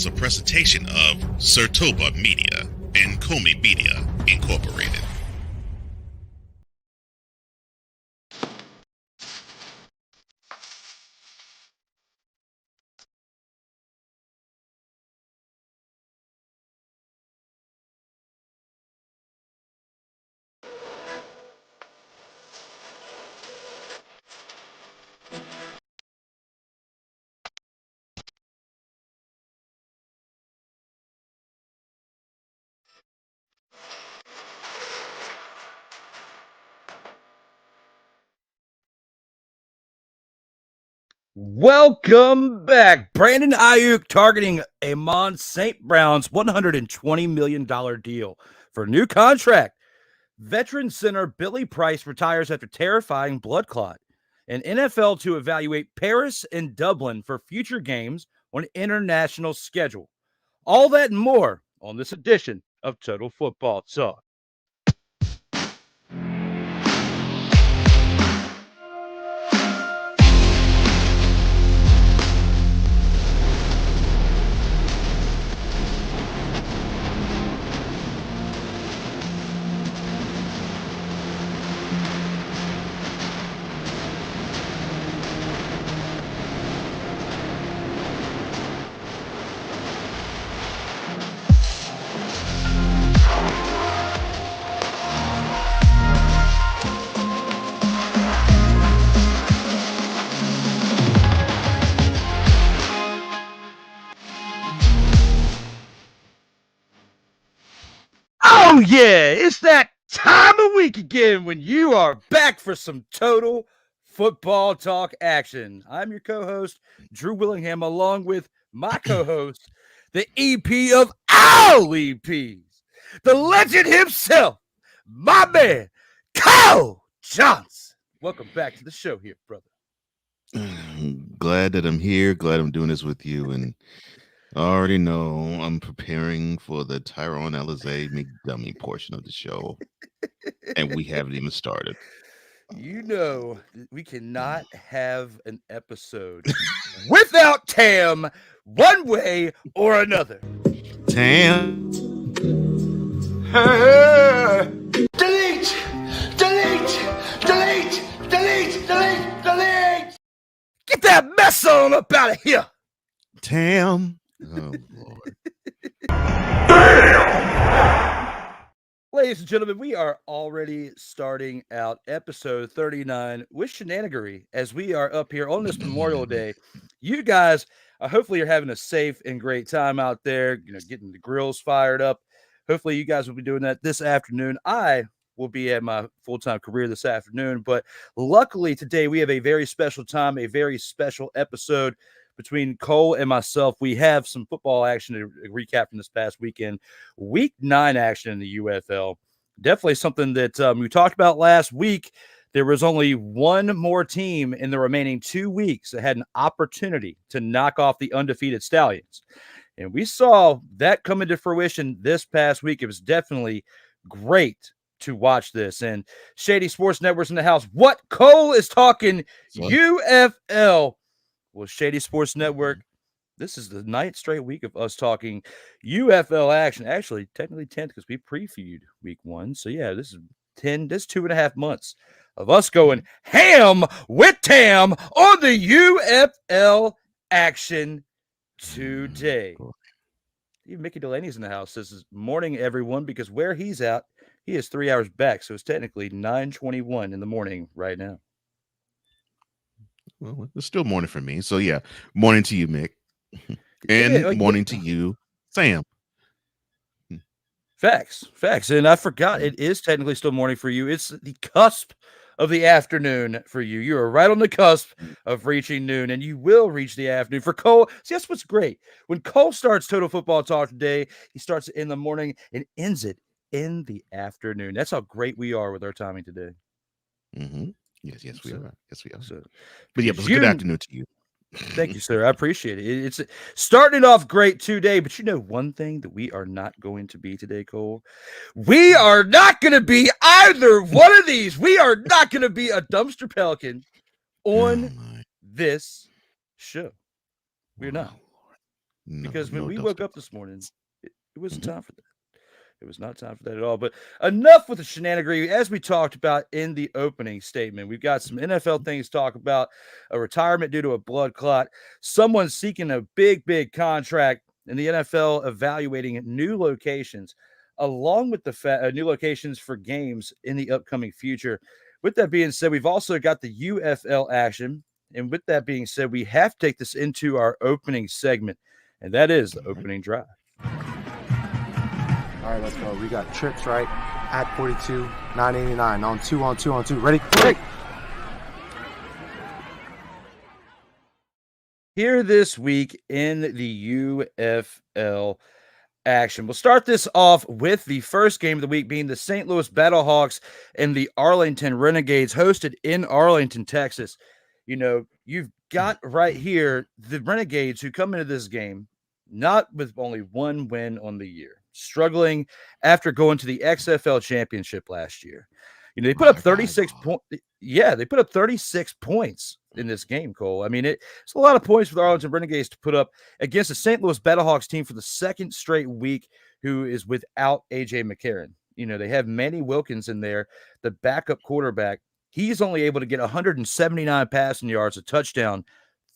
is a presentation of SIRTOBA Media and COMI Media Incorporated. Welcome back. Brandon Aiyuk targeting Amon St. Brown's $120 million deal for a new contract. Veteran center Billy Price retires after terrifying blood clot. And NFL to evaluate Paris and Dublin for future games on international schedule. All that and more on this edition of Total Football Talk. Oh, yeah, it's that time of week again when you are back for some Total Football Talk action. I'm your co-host, Drew Willingham, along with my co-host, the EP of all EPs, the legend himself, my man, Kyle Johnson. Welcome back to the show here, brother. Glad that I'm here. Glad I'm doing this with you. And I already know I'm preparing for the Tyrone Alizé McDummy portion of the show. And we haven't even started. You know, we cannot have an episode without Tam one way or another. Tam. Delete! Get that mess on up out of here. Tam. Oh, Lord. Ladies and gentlemen, we are already starting out episode 39 with shenanigery as we are up here on this Memorial Day. You guys, hopefully you're having a safe and great time out there, getting the grills fired up. Hopefully you guys will be doing that this afternoon. I will be at my full-time career this afternoon, but luckily today we have a very special time, a very special episode between Cole and myself. We have some football action to recap from this past weekend. Week 9 action in the UFL. Definitely something that we talked about last week. There was only one more team in the remaining 2 weeks that had an opportunity to knock off the undefeated Stallions. And we saw that come into fruition this past week. It was definitely great to watch this. And Shady Sports Network's in the house. What? Cole is talking UFL. Well, Shady Sports Network, this is the 9th straight week of us talking UFL action. Actually, technically 10th because we previewed week 1. So, yeah, this is 10, this 2.5 months of us going ham with Tam on the UFL action today. Even Mickey Delaney's in the house. This is morning, everyone, because where he's at, he is 3 hours back. So it's technically 9:21 in the morning right now. Well, it's still morning for me. So, yeah, morning to you, Mick. And morning to you, Sam. Facts. And I forgot, it is technically still morning for you. It's the cusp of the afternoon for you. You are right on the cusp of reaching noon, and you will reach the afternoon. For Cole, see, that's what's great. When Cole starts Total Football Talk today, he starts it in the morning and ends it in the afternoon. That's how great we are with our timing today. Mm-hmm. Yes, we are. So, but yeah, it was a good afternoon to you. Thank you, sir. I appreciate it. It's starting off great today, but you know one thing that we are not going to be today, Cole? We are not going to be either one of these. We are not going to be a dumpster pelican on this show. We're not. because when No we woke dumpster up this morning, it wasn't fire. time for that. It was not time for that at all. But enough with the shenanigan. As we talked about in the opening statement, we've got some NFL things to talk about, a retirement due to a blood clot, someone seeking a big contract, and the NFL evaluating new locations, along with the new locations for games in the upcoming future. With that being said, we've also got the UFL action. And with that being said, we have to take this into our opening segment, and that is the opening drive. All right, let's go. We got trips, right? At 42, 989. On two. Ready? Break! Here this week in the UFL action. We'll start this off with the first game of the week being the St. Louis Battlehawks and the Arlington Renegades, hosted in Arlington, Texas. You know, you've got right here the Renegades who come into this game not with only one win on the year, struggling after going to the XFL championship last year. You know, they put up 36 points. Yeah, they put up 36 points in this game, Cole. I mean, it's a lot of points for the Arlington Renegades to put up against the St. Louis Battlehawks team for the second straight week who is without AJ McCarron. You know, they have Manny Wilkins in there, the backup quarterback. He's only able to get 179 passing yards, a touchdown,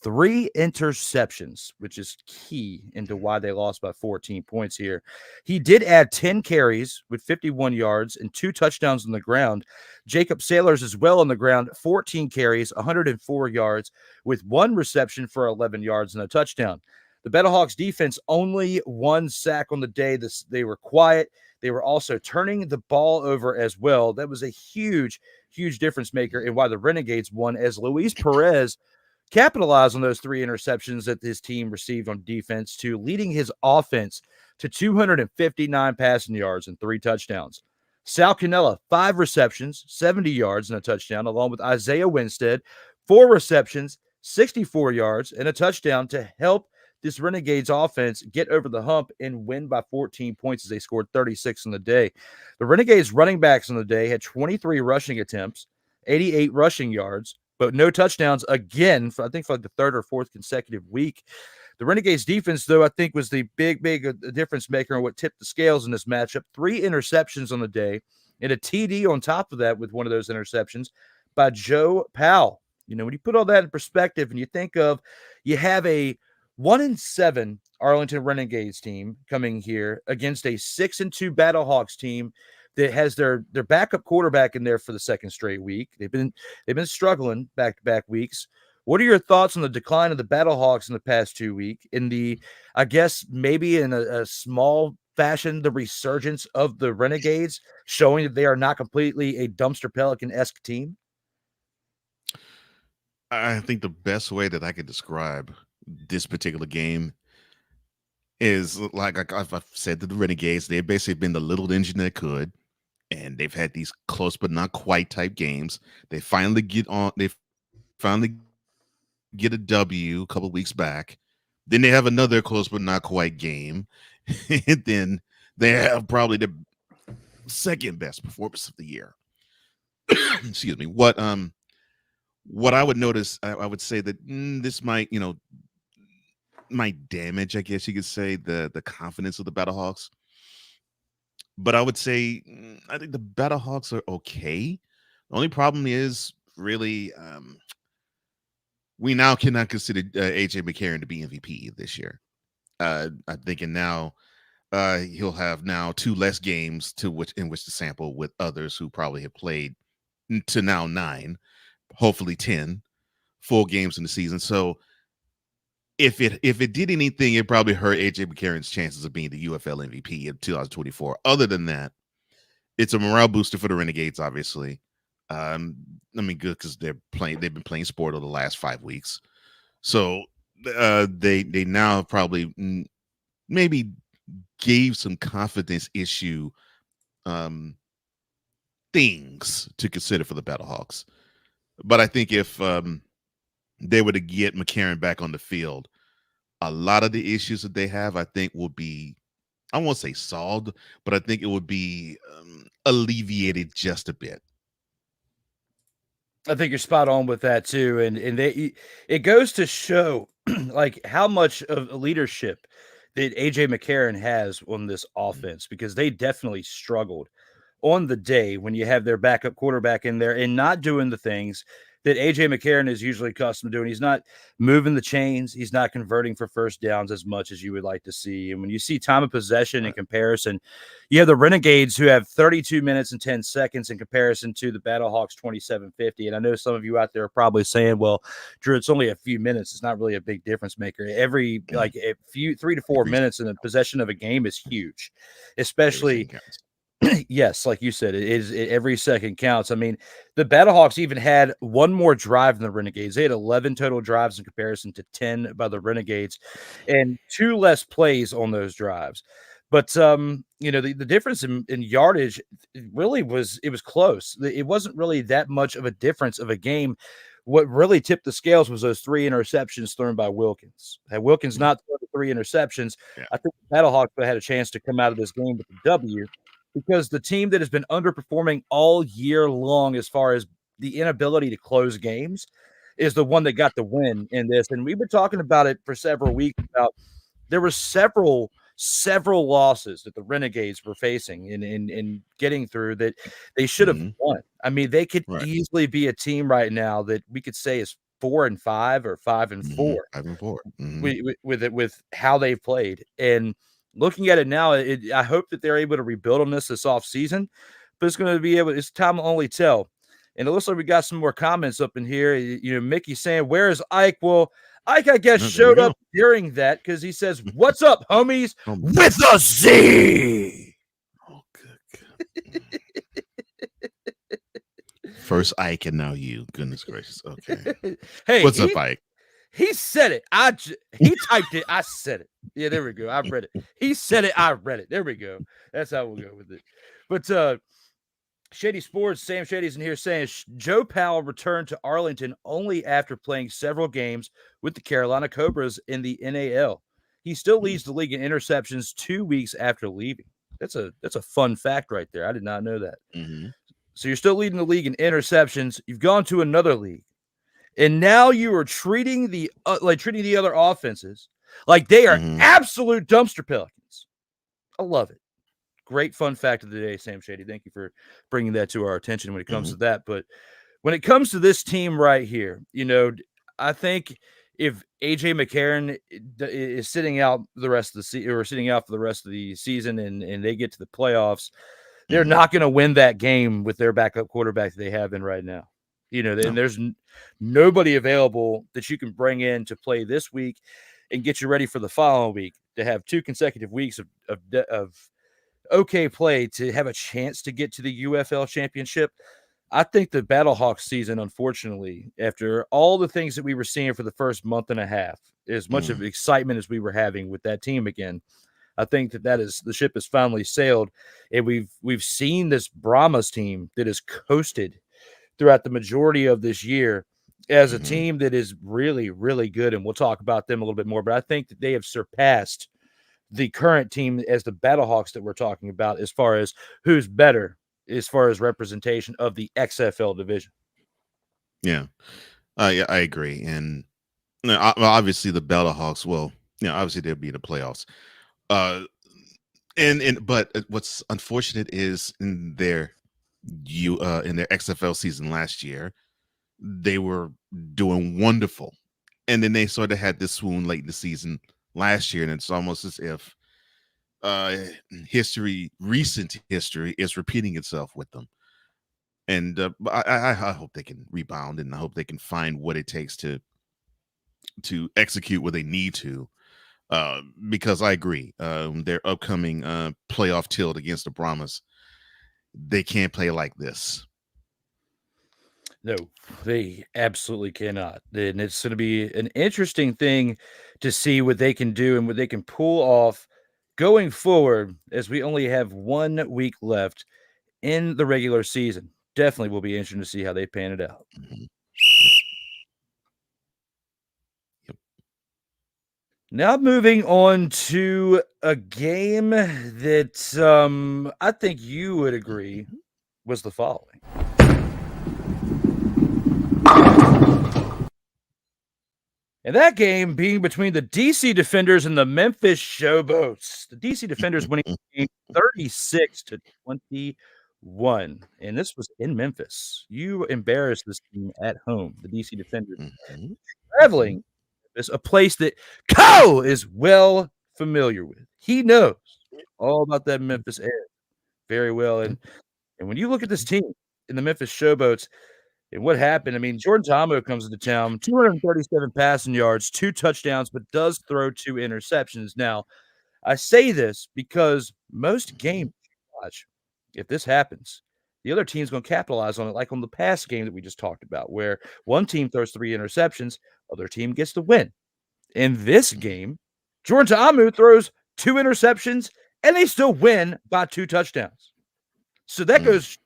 3 interceptions, which is key into why they lost by 14 points here. He did add 10 carries with 51 yards and 2 touchdowns on the ground. Jacob Sailors as well on the ground, 14 carries, 104 yards with 1 reception for 11 yards and a touchdown. The Battlehawks defense only 1 sack on the day. They were quiet. They were also turning the ball over as well. That was a huge difference maker in why the Renegades won, as Luis Perez capitalized on those 3 interceptions that his team received on defense, to leading his offense to 259 passing yards and 3 touchdowns. Sal Cannella, 5 receptions, 70 yards and a touchdown, along with Isaiah Winstead, 4 receptions, 64 yards and a touchdown to help this Renegades offense get over the hump and win by 14 points as they scored 36 on the day. The Renegades running backs on the day had 23 rushing attempts, 88 rushing yards, but no touchdowns again, I think for like the 3rd or 4th consecutive week. The Renegades defense, though, I think was the big difference maker and what tipped the scales in this matchup. 3 interceptions on the day and a TD on top of that with one of those interceptions by Joe Powell. You know, when you put all that in perspective and you think of, you have a 1-7 Arlington Renegades team coming here against a 6-2 Battlehawks team that has their backup quarterback in there for the second straight week. They've been struggling back-to-back weeks. What are your thoughts on the decline of the Battlehawks in the past 2 weeks? In the, I guess, maybe in a small fashion, the resurgence of the Renegades, showing that they are not completely a dumpster Pelican-esque team? I think the best way that I could describe this particular game is like I've said to the Renegades, they've basically been the little engine that could, and they've had these close but not quite type games. They finally get a W a couple weeks back. Then they have another close but not quite game. And then they have probably the second best performance of the year. Excuse me. What I would notice, I would say that this might damage, I guess you could say, the confidence of the Battlehawks. But I would say I think the Battlehawks are okay. The only problem is really we now cannot consider AJ McCarron to be MVP this year. I'm thinking now he'll have now 2 less games in which to sample with others who probably have played to now 9, hopefully 10 full games in the season. So if it did anything, it probably hurt AJ McCarron's chances of being the UFL MVP in 2024. Other than that, it's a morale booster for the Renegades, obviously. I mean, good, because they've been playing sport over the last 5 weeks. So they now probably maybe gave some confidence issue things to consider for the Battlehawks. But I think if they were to get McCarron back on the field, a lot of the issues that they have, I think, will be, I won't say solved, but I think it would be alleviated just a bit. I think you're spot on with that too, and it goes to show, like how much of leadership that AJ McCarron has on this offense, because they definitely struggled on the day when you have their backup quarterback in there and not doing the things that AJ McCarron is usually accustomed to doing. He's not moving the chains. He's not converting for first downs as much as you would like to see. And when you see time of possession in comparison, you have the Renegades who have 32 minutes and 10 seconds in comparison to the Battlehawks 27:50. And I know some of you out there are probably saying, well, Drew, it's only a few minutes. It's not really a big difference maker. Every like a few 3 to 4 minutes in the possession of a game is huge, especially yes, like you said, every second counts. I mean, the Battlehawks even had one more drive than the Renegades. They had 11 total drives in comparison to 10 by the Renegades, and 2 less plays on those drives. But the difference in yardage really was close. It wasn't really that much of a difference of a game. What really tipped the scales was those 3 interceptions thrown by Wilkins. Had Wilkins not thrown the 3 interceptions, I think the Battlehawks would have had a chance to come out of this game with a W. Because the team that has been underperforming all year long as far as the inability to close games is the one that got the win in this. And we've been talking about it for several weeks about there were several losses that the Renegades were facing in getting through that they should have won. I mean, they could easily be a team right now that we could say is 4-5 or 5-4. 5-4. With how they've played. And looking at it now, I hope that they're able to rebuild on this off season, but it's time to only tell. And it looks like we got some more comments up in here. Mickey saying, "Where is Ike?" Well, Ike, I guess, showed up during that because he says, "What's up, homies?" With a Z. Oh, good. First Ike and now you. Goodness gracious. Okay. Hey, what's up, Ike? He said it. He typed it. I said it. Yeah, there we go. I read it. He said it. I read it. There we go. That's how we'll go with it. But Shady Sports, Sam Shady's in here saying Joe Powell returned to Arlington only after playing several games with the Carolina Cobras in the NAL. He still leads the league in interceptions 2 weeks after leaving. That's a fun fact right there. I did not know that. So you're still leading the league in interceptions. You've gone to another league. And now you are treating the other offenses like they are absolute dumpster pelicans. I love it. Great fun fact of the day, Sam Shady. Thank you for bringing that to our attention when it comes to that. But when it comes to this team right here, I think if AJ McCarron is sitting out the rest of the season or sitting out for the rest of the season and they get to the playoffs, they're not going to win that game with their backup quarterback that they have in right now. And there's nobody available that you can bring in to play this week and get you ready for the following week to have 2 consecutive weeks of okay play to have a chance to get to the UFL championship. I think the Battlehawks season, unfortunately, after all the things that we were seeing for the first month and a half, as much of excitement as we were having with that team again, I think the ship has finally sailed, and we've seen this Brahmas team that has coasted throughout the majority of this year as a team that is really, really good. And we'll talk about them a little bit more, but I think that they have surpassed the current team as the Battlehawks that we're talking about as far as who's better as far as representation of the XFL division. Yeah, I agree. And obviously the Battlehawks, obviously they'll be in the playoffs. But what's unfortunate is in their XFL season last year, they were doing wonderful, and then they sort of had this swoon late in the season last year, and it's almost as if recent history is repeating itself with them. And I hope they can rebound, and I hope they can find what it takes to execute what they need to. Because I agree, their upcoming playoff tilt against the Brahmas, they can't play like this. No, they absolutely cannot. And it's going to be an interesting thing to see what they can do and what they can pull off going forward, as we only have 1 week left in the regular season. Definitely will be interesting to see how they pan it out. Now moving on to a game that I think you would agree was the following. And that game being between the DC Defenders and the Memphis Showboats. The DC Defenders winning the game 36-21. And this was in Memphis. You embarrassed this team at home, the DC Defenders. Mhm. Traveling, Memphis, a place that Co is well familiar with. He knows all about that Memphis area very well. And when you look at this team in the Memphis Showboats, and what happened, I mean, Jordan Ta'amu comes into town, 237 passing yards, 2 touchdowns, but does throw 2 interceptions. Now, I say this because most games you watch, if this happens, the other team's gonna capitalize on it, like on the past game that we just talked about, where one team throws 3 interceptions, other team gets the win. In this game, Jordan Ta'amu throws 2 interceptions, and they still win by 2 touchdowns. So that goes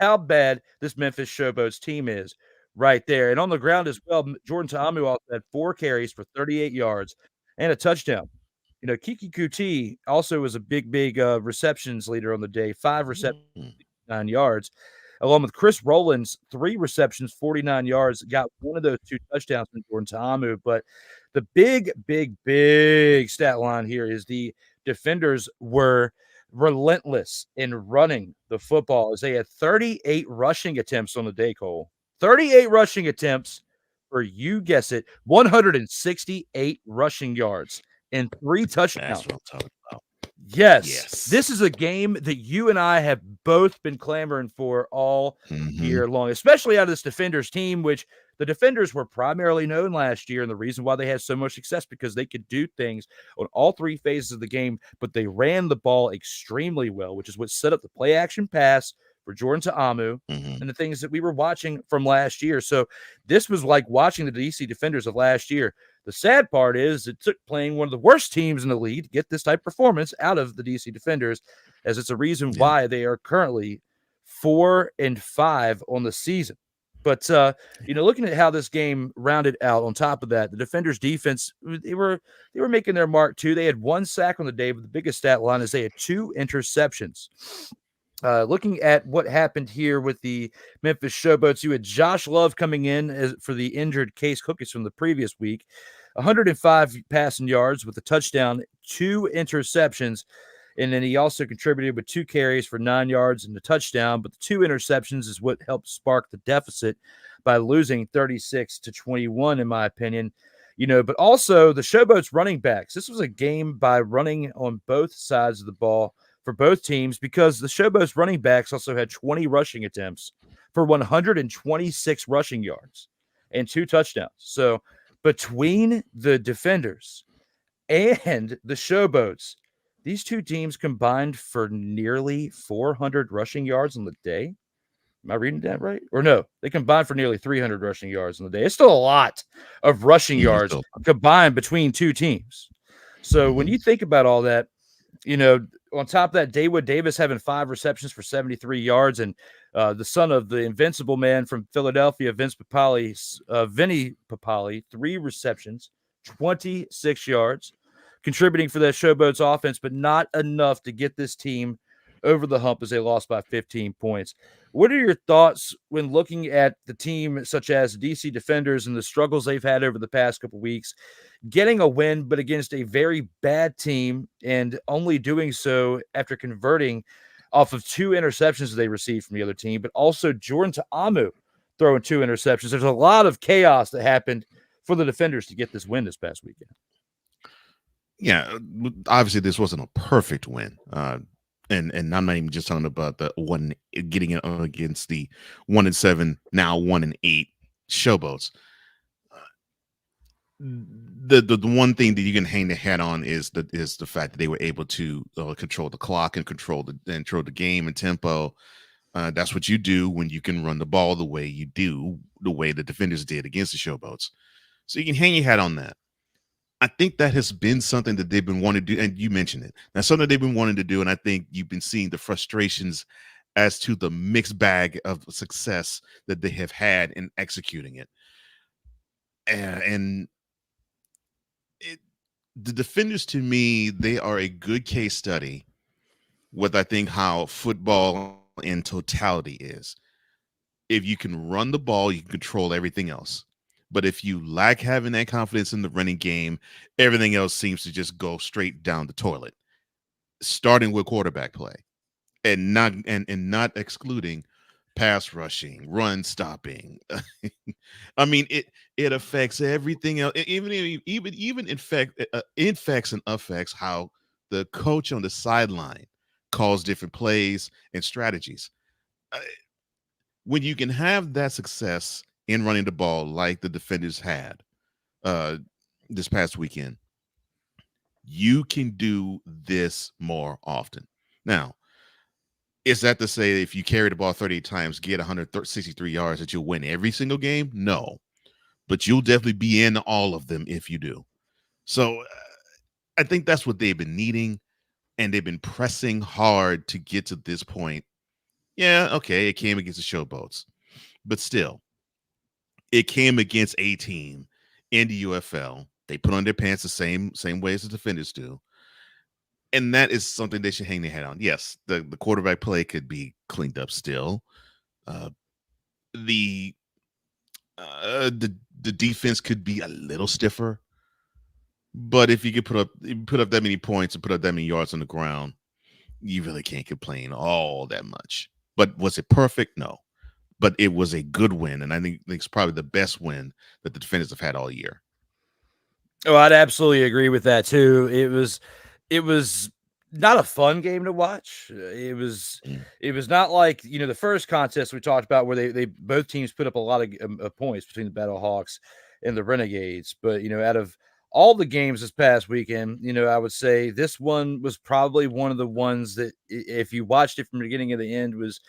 how bad this Memphis Showboats team is right there. And on the ground as well, Jordan Ta'amu also had 4 carries for 38 yards and a touchdown. You know, Kiki Kuti also was a big receptions leader on the day, 5 receptions, 9 yards, along with Chris Rowlands, 3 receptions, 49 yards, got one of those 2 touchdowns from Jordan Ta'amu. But the big stat line here is the defenders were relentless in running the football as they had 38 rushing attempts on the day, Cole. 38 rushing attempts for, you guess it, 168 rushing yards and 3 touchdowns. That's what I'm talking about. Yes. This is a game that you and I have both been clamoring for all year long, especially out of this Defenders team, which the Defenders were primarily known last year. And the reason why they had so much success because they could do things on all 3 phases of the game, but they ran the ball extremely well, which is what set up the play action pass for Jordan Ta'amu and the things that we were watching from last year. So this was like watching the DC Defenders of last year. The sad part is it took playing one of the worst teams in the league to get this type of performance out of the DC Defenders, as it's a reason why they are currently 4-5 on the season. But, you know, looking at how this game rounded out on top of that, the Defenders defense, they were making their mark too. They had 1 sack on the day, but the biggest stat line is they had 2 interceptions. Looking at what happened here with the Memphis Showboats, you had Josh Love coming in for the injured Case Cookis from the previous week, 105 passing yards with a touchdown, 2 interceptions, and then he also contributed with 2 carries for 9 yards and a touchdown, but the 2 interceptions is what helped spark the deficit by losing 36-21, in my opinion. You know, but also the Showboats running backs. This was a game by running on both sides of the ball for both teams because the Showboats running backs also had 20 rushing attempts for 126 rushing yards and 2 touchdowns. So between the Defenders and the Showboats, these 2 teams combined for nearly 400 rushing yards on the day. Am I reading that right? Or no, they combined for nearly 300 rushing yards on the day. It's still a lot of rushing yards combined between 2 teams. So when you think about all that, you know, on top of that, Dawood Davis having 5 receptions for 73 yards, and the son of the invincible man from Philadelphia, Vinny Papali, 3 receptions, 26 yards, contributing for that Showboats offense, but not enough to get this team over the hump as they lost by 15 points. What are your thoughts when looking at the team such as DC Defenders and the struggles they've had over the past couple weeks, getting a win, but against a very bad team and only doing so after converting off of 2 interceptions they received from the other team, but also Jordan Ta'amu throwing 2 interceptions. There's a lot of chaos that happened for the Defenders to get this win this past weekend. Yeah, obviously this wasn't a perfect win. And I'm not even just talking about the one getting it against the 1-7, now 1-8 Showboats. The one thing that you can hang the hat on is the fact that they were able to control the clock and control the game and tempo. That's what you do when you can run the ball the way you do, the way the Defenders did against the Showboats. So you can hang your hat on that. I think that has been something that they've been wanting to do, and you mentioned it. That's something they've been wanting to do, and I think you've been seeing the frustrations as to the mixed bag of success that they have had in executing it. And the Defenders, to me, they are a good case study with, I think, how football in totality is. If you can run the ball, you can control everything else. But if you lack having that confidence in the running game, everything else seems to just go straight down the toilet, starting with quarterback play and not excluding pass rushing, run stopping. I mean, it affects everything else. Even infects and affects how the coach on the sideline calls different plays and strategies. Uh, when you can have that success in running the ball like the defenders had uh, this past weekend, you can do this more often. Now, is that to say if you carry the ball 38 times, get 163 yards, that you'll win every single game? No, but you'll definitely be in all of them if you do. So I think that's what they've been needing, and they've been pressing hard to get to this point. Yeah, okay, it came against the Showboats, but still, it came against a team in the UFL. They put on their pants the same way as the defenders do. And that is something they should hang their head on. Yes, the quarterback play could be cleaned up still. Uh, the the defense could be a little stiffer. But if you could put up that many points and put up that many yards on the ground, you really can't complain all that much. But was it perfect? No. But it was a good win, and I think it's probably the best win that the defenders have had all year. Oh, I'd absolutely agree with that too. It was not a fun game to watch. It was not like, the first contest we talked about where they both teams put up a lot of points between the Battlehawks and the Renegades. But, out of all the games this past weekend, I would say this one was probably one of the ones that if you watched it from the beginning to the end was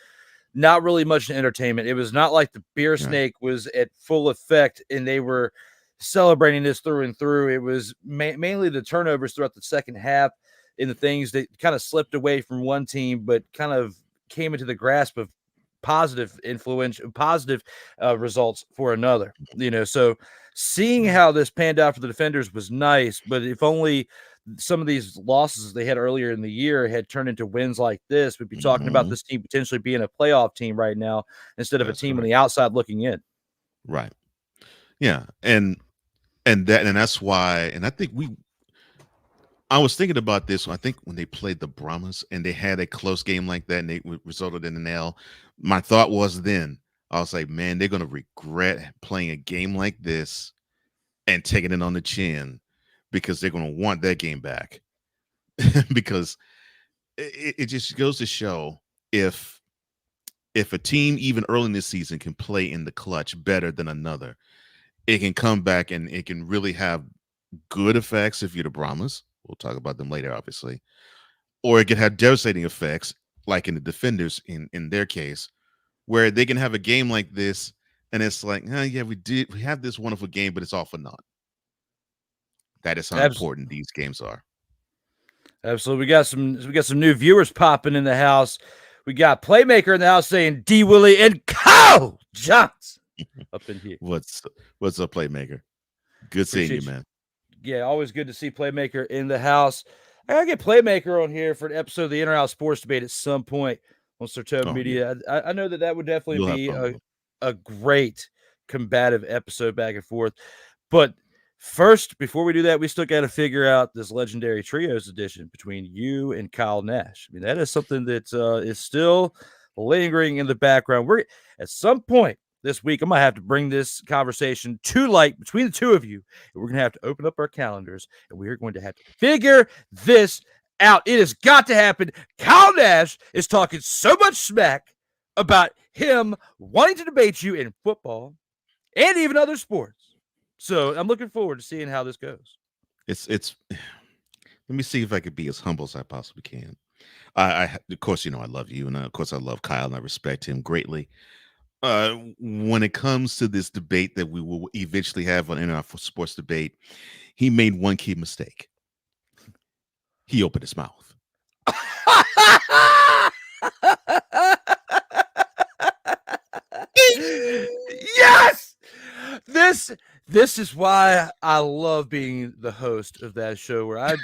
not really much entertainment. It was not like the beer snake was at full effect and they were celebrating this through and through. It was mainly the turnovers throughout the second half and the things that kind of slipped away from one team, but kind of came into the grasp of positive results for another. So seeing how this panned out for the defenders was nice, but if only some of these losses they had earlier in the year had turned into wins like this, we'd be talking about this team potentially being a playoff team right now instead of a team on the outside looking in. Right. Yeah. And that's why, and I was thinking about this. I think when they played the Brahmas and they had a close game like that and they resulted in an L, my thought was then, I was like, man, they're going to regret playing a game like this and taking it on the chin because they're going to want that game back. Because it just goes to show if a team even early in this season can play in the clutch better than another, it can come back and it can really have good effects if you're the Brahmas. We'll talk about them later, obviously. Or it could have devastating effects, like in the defenders in their case, where they can have a game like this, and it's like, yeah, we have this wonderful game, but it's all for naught. That is how important these games are. Absolutely. We got some new viewers popping in the house. We got Playmaker in the house saying D Willy and Kyle Johnson up in here. What's up, Playmaker? Good seeing you, man. Yeah, always good to see Playmaker in the house. I gotta get Playmaker on here for an episode of the Inter-House Sports Debate at some point on SIRTOBA Media. Yeah. I know that would definitely be a great combative episode back and forth. But first, before we do that, we still got to figure out this legendary trios edition between you and Kyle Nash. I mean, that is something that is still lingering in the background. We're at some point this week, I'm going to have to bring this conversation to light between the two of you. And we're going to have to open up our calendars, and we are going to have to figure this out. It has got to happen. Kyle Nash is talking so much smack about him wanting to debate you in football and even other sports. So I'm looking forward to seeing how this goes. It's let me see if I could be as humble as I possibly can. I of course, I love you, and of course I love Kyle, and I respect him greatly. When it comes to this debate that we will eventually have on Inter-House Sports Debate, he made one key mistake. He opened his mouth. Yes! This is why I love being the host of that show where I'm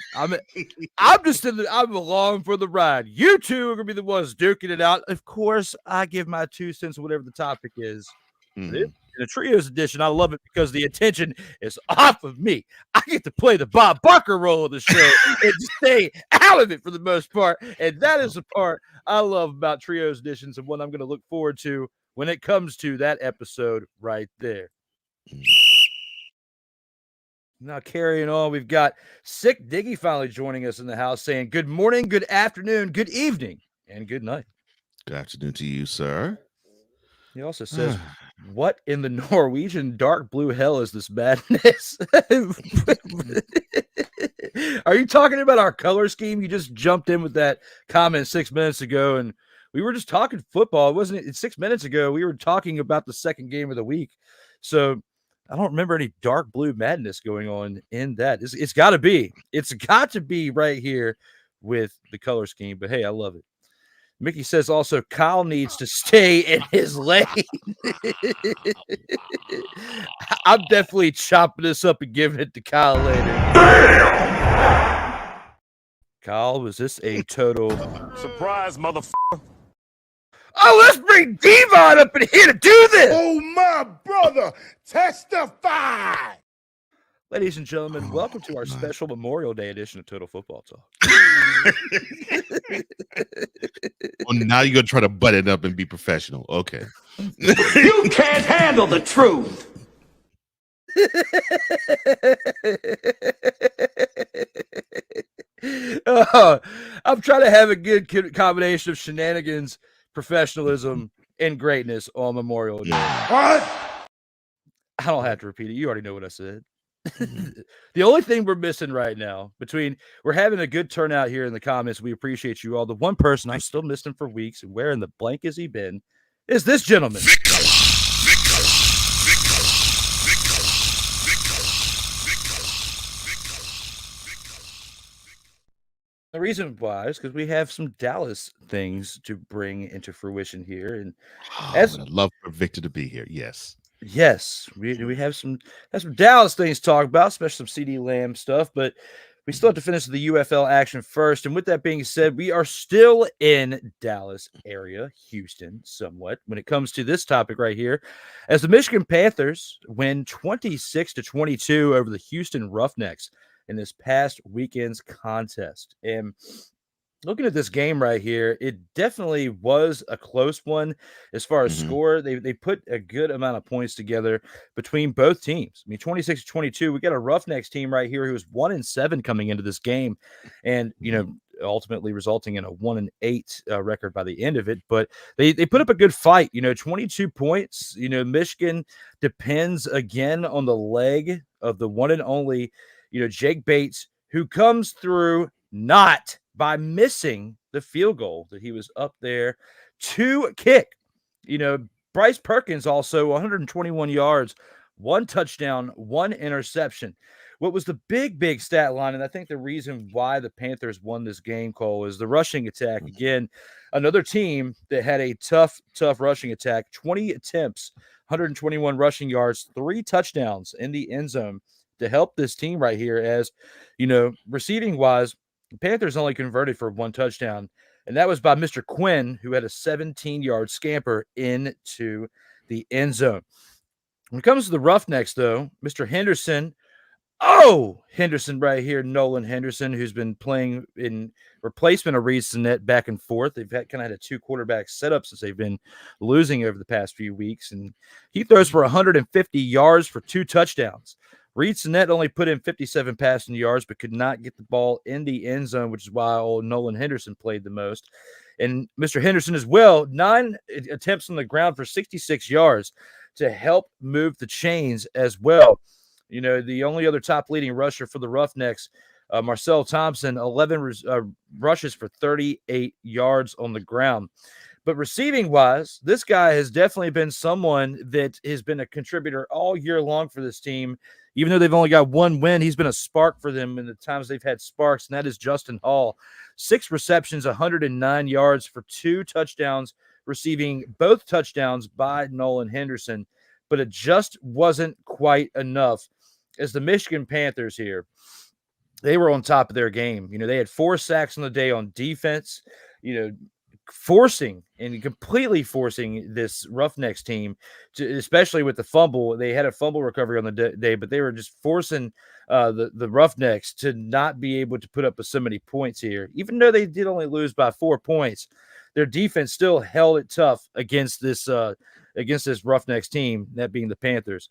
along for the ride. You two are gonna be the ones duking it out. Of course, I give my 2 cents, whatever the topic is. It's In the Trios edition, I love it because the attention is off of me. I get to play the Bob Barker role of the show and stay out of it for the most part. And that is the part I love about Trios editions and what I'm going to look forward to when it comes to that episode right there. Now, carrying on, we've got Sick Diggy finally joining us in the house saying, good morning, good afternoon, good evening, and good night. Good afternoon to you, sir. He also says, what in the Norwegian dark blue hell is this madness? Are you talking about our color scheme? You just jumped in with that comment 6 minutes ago, and we were just talking football. Wasn't it 6 minutes ago? We were talking about the second game of the week. So I don't remember any dark blue madness going on in that. It's got to be. It's got to be right here with the color scheme. But, hey, I love it. Mickey says also Kyle needs to stay in his lane. I'm definitely chopping this up and giving it to Kyle later. Damn! Kyle, was this a total surprise, motherfucker? Oh, let's bring Devon up in here to do this. Oh, my brother, testify. Ladies and gentlemen, welcome to our special Memorial Day edition of Total Football Talk. Well, now you're going to try to butt it up and be professional. Okay. You can't handle the truth. I'm trying to have a good combination of shenanigans, professionalism, and greatness on Memorial Day. What? I don't have to repeat it. You already know what I said. The only thing we're missing right now we're having a good turnout here in the comments. We appreciate you all. The one person I still missed him for weeks, and where in the blank has he been, is this gentleman. The reason why is because we have some Dallas things to bring into fruition here, and I'd love for Victor to be here. Yes, we have some Dallas things to talk about, especially some CD Lamb stuff. But we still have to finish the UFL action first. And with that being said, we are still in Dallas area, Houston, somewhat when it comes to this topic right here, as the Michigan Panthers win 26-22 over the Houston Roughnecks in this past weekend's contest. And looking at this game right here, it definitely was a close one as far as score. They put a good amount of points together between both teams. I mean, 26-22, we got a Roughnecks team right here who was 1-7 coming into this game, and ultimately resulting in a 1-8 record by the end of it. But they put up a good fight. 22 points. Michigan depends again on the leg of the one and only Jake Bates, who comes through not by missing the field goal that he was up there to kick. Bryce Perkins also 121 yards, 1 touchdown, 1 interception. What was the big stat line, and I think the reason why the Panthers won this game, Cole, is the rushing attack. Again, another team that had a tough rushing attack, 20 attempts, 121 rushing yards, 3 touchdowns in the end zone to help this team right here. As receiving wise, the Panthers only converted for 1 touchdown, and that was by Mr. Quinn, who had a 17-yard scamper into the end zone. When it comes to the Roughnecks, though, Mr. Henderson right here, Nolan Henderson, who's been playing in replacement of Reed Sinnett back and forth. They've had a 2 quarterback setup since they've been losing over the past few weeks, and he throws for 150 yards for 2 touchdowns. Reed Sinnett only put in 57 passing yards, but could not get the ball in the end zone, which is why old Nolan Henderson played the most. And Mr. Henderson as well, 9 attempts on the ground for 66 yards to help move the chains as well. The only other top leading rusher for the Roughnecks, Marcel Thompson, 11 rushes for 38 yards on the ground. But receiving wise, this guy has definitely been someone that has been a contributor all year long for this team. Even though they've only got 1 win, he's been a spark for them in the times they've had sparks, and that is Justin Hall. 6 receptions, 109 yards for 2 touchdowns, receiving both touchdowns by Nolan Henderson. But it just wasn't quite enough, as the Michigan Panthers here, they were on top of their game. They had 4 sacks on the day on defense. forcing and completely forcing this Roughnecks team, especially with the fumble. They had a fumble recovery on the day, but they were just forcing the Roughnecks to not be able to put up so many points here. Even though they did only lose by 4 points, their defense still held it tough against this Roughnecks team, that being the Panthers.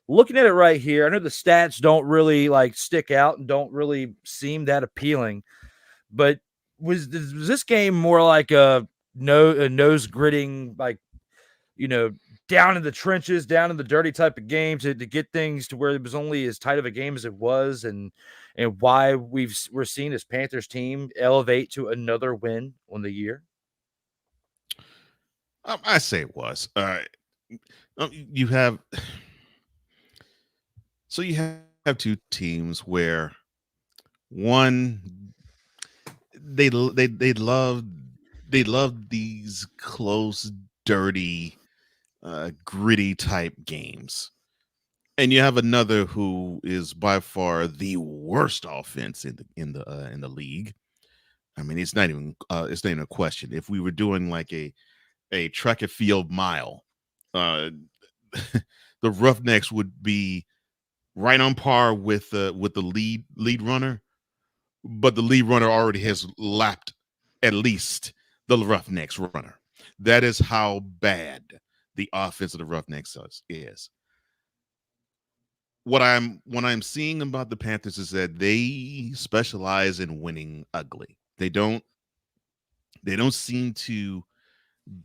Looking at it right here, I know the stats don't really like stick out and don't really seem that appealing, but was this game more like a nose gritting, like, down in the trenches, down in the dirty type of game to get things to where it was only as tight of a game as it was, and why we're seeing this Panthers team elevate to another win on the year? I say it was. You have you have two teams where one they love these close, dirty, gritty type games, and you have another who is by far the worst offense in the league. I mean, it's not even a question. If we were doing like a track and field mile, the Roughnecks would be right on par with the lead runner, but the lead runner already has lapped at least the Roughnecks runner. That is how bad the offense of the Roughnecks is. What I'm seeing about the Panthers is that they specialize in winning ugly. They don't seem to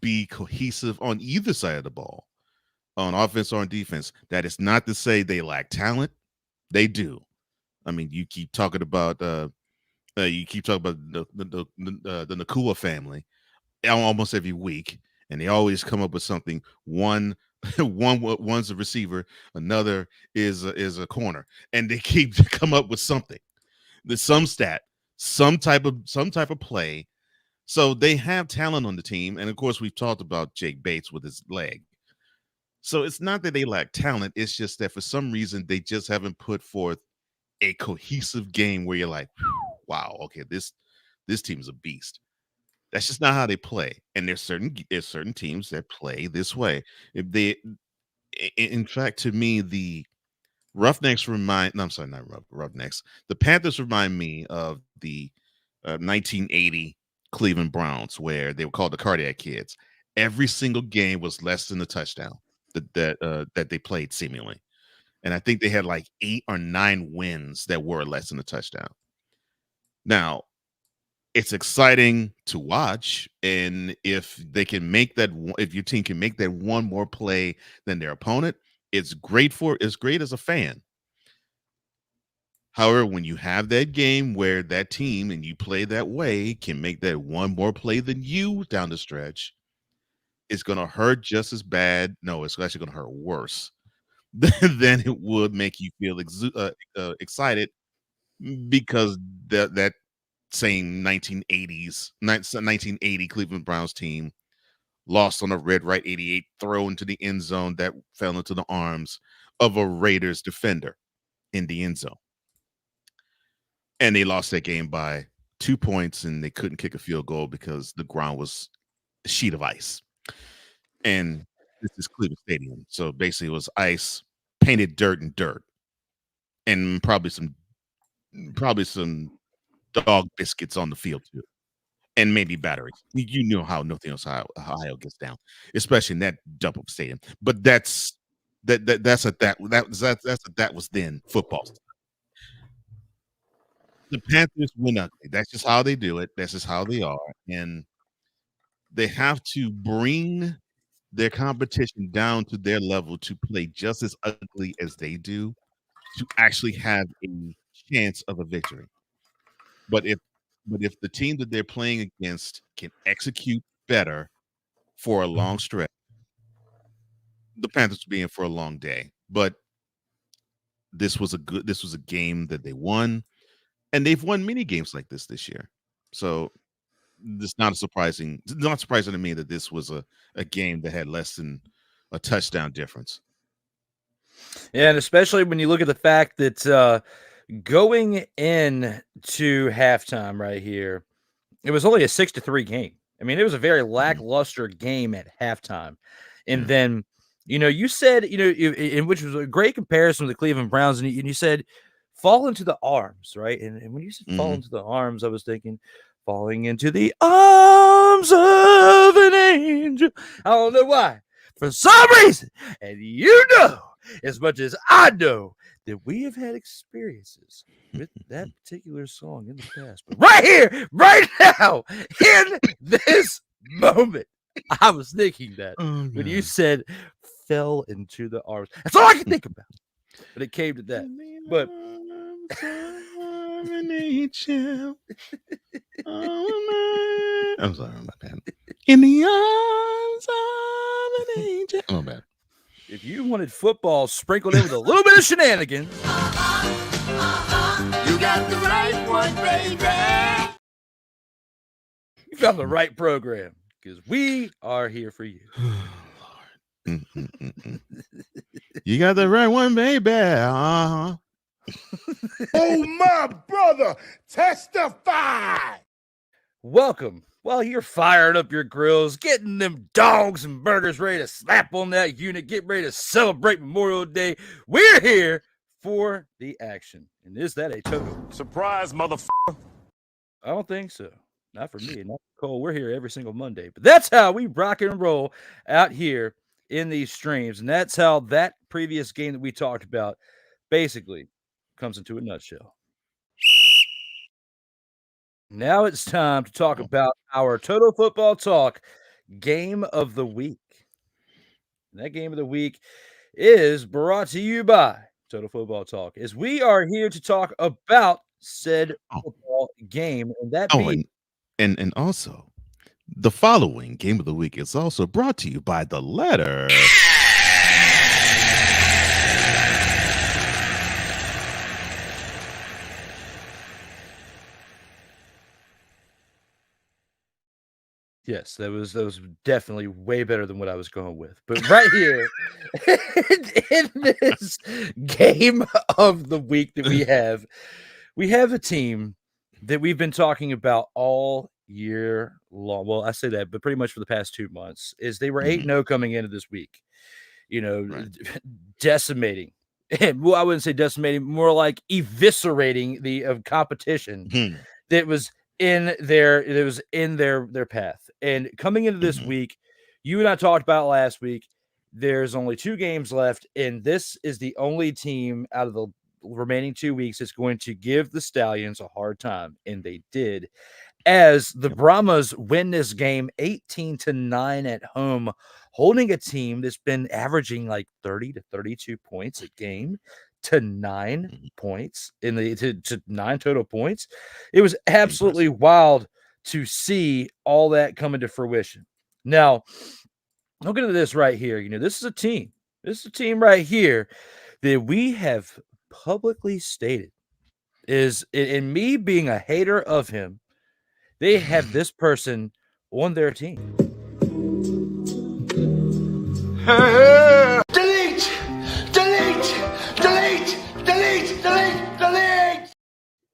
be cohesive on either side of the ball, on offense or on defense. That is not to say they lack talent. They do. I mean, you keep talking about the Nakua family almost every week, and they always come up with something. One's a receiver, another is a corner, and they keep to come up with something. There's some stat, some type of play. So they have talent on the team, and of course we've talked about Jake Bates with his leg. So it's not that they lack talent, it's just that for some reason they just haven't put forth a cohesive game where you're like, wow, okay, this team's a beast. That's just not how they play. And there's certain teams that play this way. If they, in fact, to me, the Roughnecks remind. No, I'm sorry, not Roughnecks. The Panthers remind me of the 1980 Cleveland Browns, where they were called the Cardiac Kids. Every single game was less than a touchdown that they played seemingly, and I think they had like 8 or 9 wins that were less than a touchdown. Now, it's exciting to watch, and if they can make that, if your team can make that one more play than their opponent, it's great as a fan. However, when you have that game where that team and you play that way can make that one more play than you down the stretch, it's going to hurt just as bad. No, it's actually going to hurt worse than it would make you feel excited, because that same 1980 Cleveland Browns team lost on a red right 88 throw into the end zone that fell into the arms of a Raiders defender in the end zone. And they lost that game by 2 points, and they couldn't kick a field goal because the ground was a sheet of ice. And this is Cleveland Stadium. So basically it was ice, painted dirt, and probably some dog biscuits on the field too, and maybe batteries. You know how Northeast Ohio gets down, especially in that dump of stadium. But that was then football. The Panthers win ugly. That's just how they do it. That's just how they are, and they have to bring their competition down to their level to play just as ugly as they do to actually have a chance of a victory. But if the team that they're playing against can execute better for a long stretch, the Panthers will be in for a long day. But this was a game that they won, and they've won many games like this year. So it's not surprising to me that this was a game that had less than a touchdown difference. Yeah, and especially when you look at the fact that going in to halftime right here, it was only a 6-3 game. I mean, it was a very lackluster game at halftime. And then, you said, in which was a great comparison with the Cleveland Browns, and you said, fall into the arms, right? And when you said fall into the arms, I was thinking, falling into the arms of an angel. I don't know why. For some reason, and as much as I know, that we have had experiences with that particular song in the past. But right here, right now, in this moment, I was thinking that when you said fell into the arms. That's all I can think about. But it came to that. But I'm sorry, my bad. In the arms of an angel. Oh, bad. If you wanted football sprinkled in with a little bit of shenanigans, You got the right one, baby. you found the right program because we are here for you. You got the right one, baby. Oh, my brother, testify. Welcome. While you're firing up your grills, getting them dogs and burgers ready to slap on that unit, get ready to celebrate Memorial Day, we're here for the action. And is that a total? Surprise, motherfucker. I don't think so. Not for me. Not for Cole. We're here every single Monday. But that's how we rock and roll out here in these streams. And that's how that previous game that we talked about basically comes into a nutshell. Now it's time to talk about our Total Football Talk Game of the Week. And that Game of the Week is brought to you by Total Football Talk, as we are here to talk about said football game. And that being... and also, the following Game of the Week is also brought to you by the letter... Yes, that was definitely way better than what I was going with. But right here in this Game of the Week that we have a team that we've been talking about all year long. Well, I say that, but pretty much for the past 2 months is they were 8-0 coming into this week. Decimating. Well, I wouldn't say decimating, more like eviscerating the competition that was in their path. And coming into this week, you and I talked about last week, there's only 2 games left, and this is the only team out of the remaining 2 weeks that's going to give the Stallions a hard time, and they did, as the Brahmas win this game 18-9 at home, holding a team that's been averaging like 30 to 32 points a game to 9 points to 9 total points. It was absolutely wild to see all that come into fruition. Now, look at this right here. This is a team. This is a team right here that we have publicly stated is, in me being a hater of him, they have this person on their team. Delete! Delete! Delete! Delete! Delete! Delete!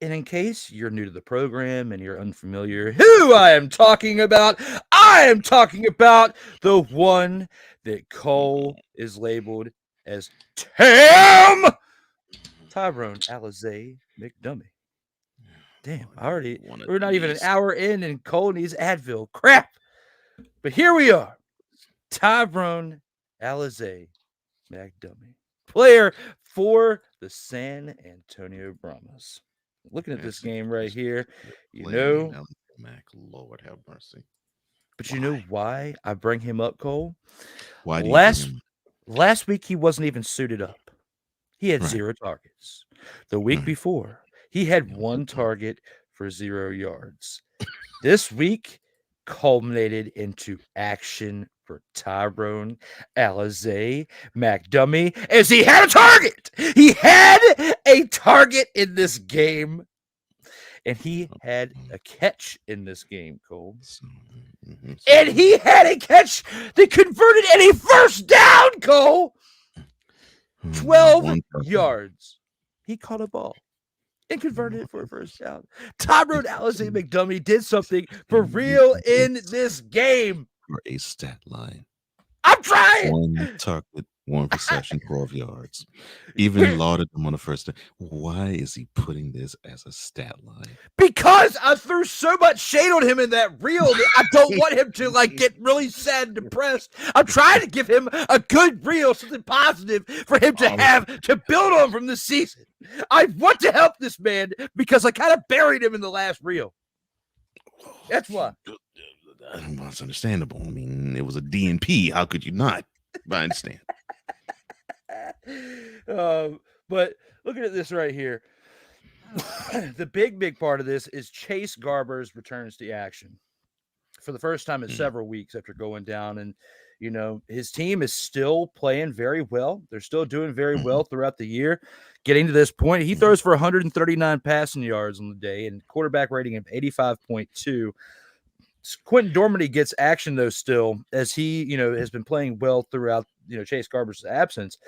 And in case you're new to the program and you're unfamiliar who I am talking about the one that Cole is labeled as Tyrone Alizé McDummy. Damn, we're not even an hour in and Cole needs Advil. Crap. But here we are. Tyrone Alizé McDummy, player for the San Antonio Brahmas. Looking at this game right here, Mac, Lord have mercy. But you know why I bring him up, Cole? Why do last week he wasn't even suited up. He had 0 targets. The week before, he had 1 target for 0 yards. This week culminated into action for Tyrone Alizé McDummy, as he had a target. He had a target in this game, and he had a catch in this game, Cole. And he had a catch that converted any first down, Cole. 12 yards. He caught a ball. and converted it for a first down. Tyrone Alizé McDummy did something for real in this game. For a stat line. I'm trying. 1 target, 1 reception, 12 yards. Even lauded him on the first day. Why is he putting this as a stat line? Because I threw so much shade on him in that reel that I don't want him to get really sad and depressed. I'm trying to give him a good reel, something positive for him to have to build on from this season. I want to help this man because I kind of buried him in the last reel. That's why. Well, it's understandable. I mean, it was a DNP. How could you not? But I understand. But looking at this right here, the big part of this is Chase Garbers returns to action for the first time in several weeks after going down. And, his team is still playing very well. They're still doing very well throughout the year. Getting to this point, he throws for 139 passing yards on the day and quarterback rating of 85.2. Quentin Dormady gets action, though, still, as he, has been playing well throughout, Chase Garber's absence.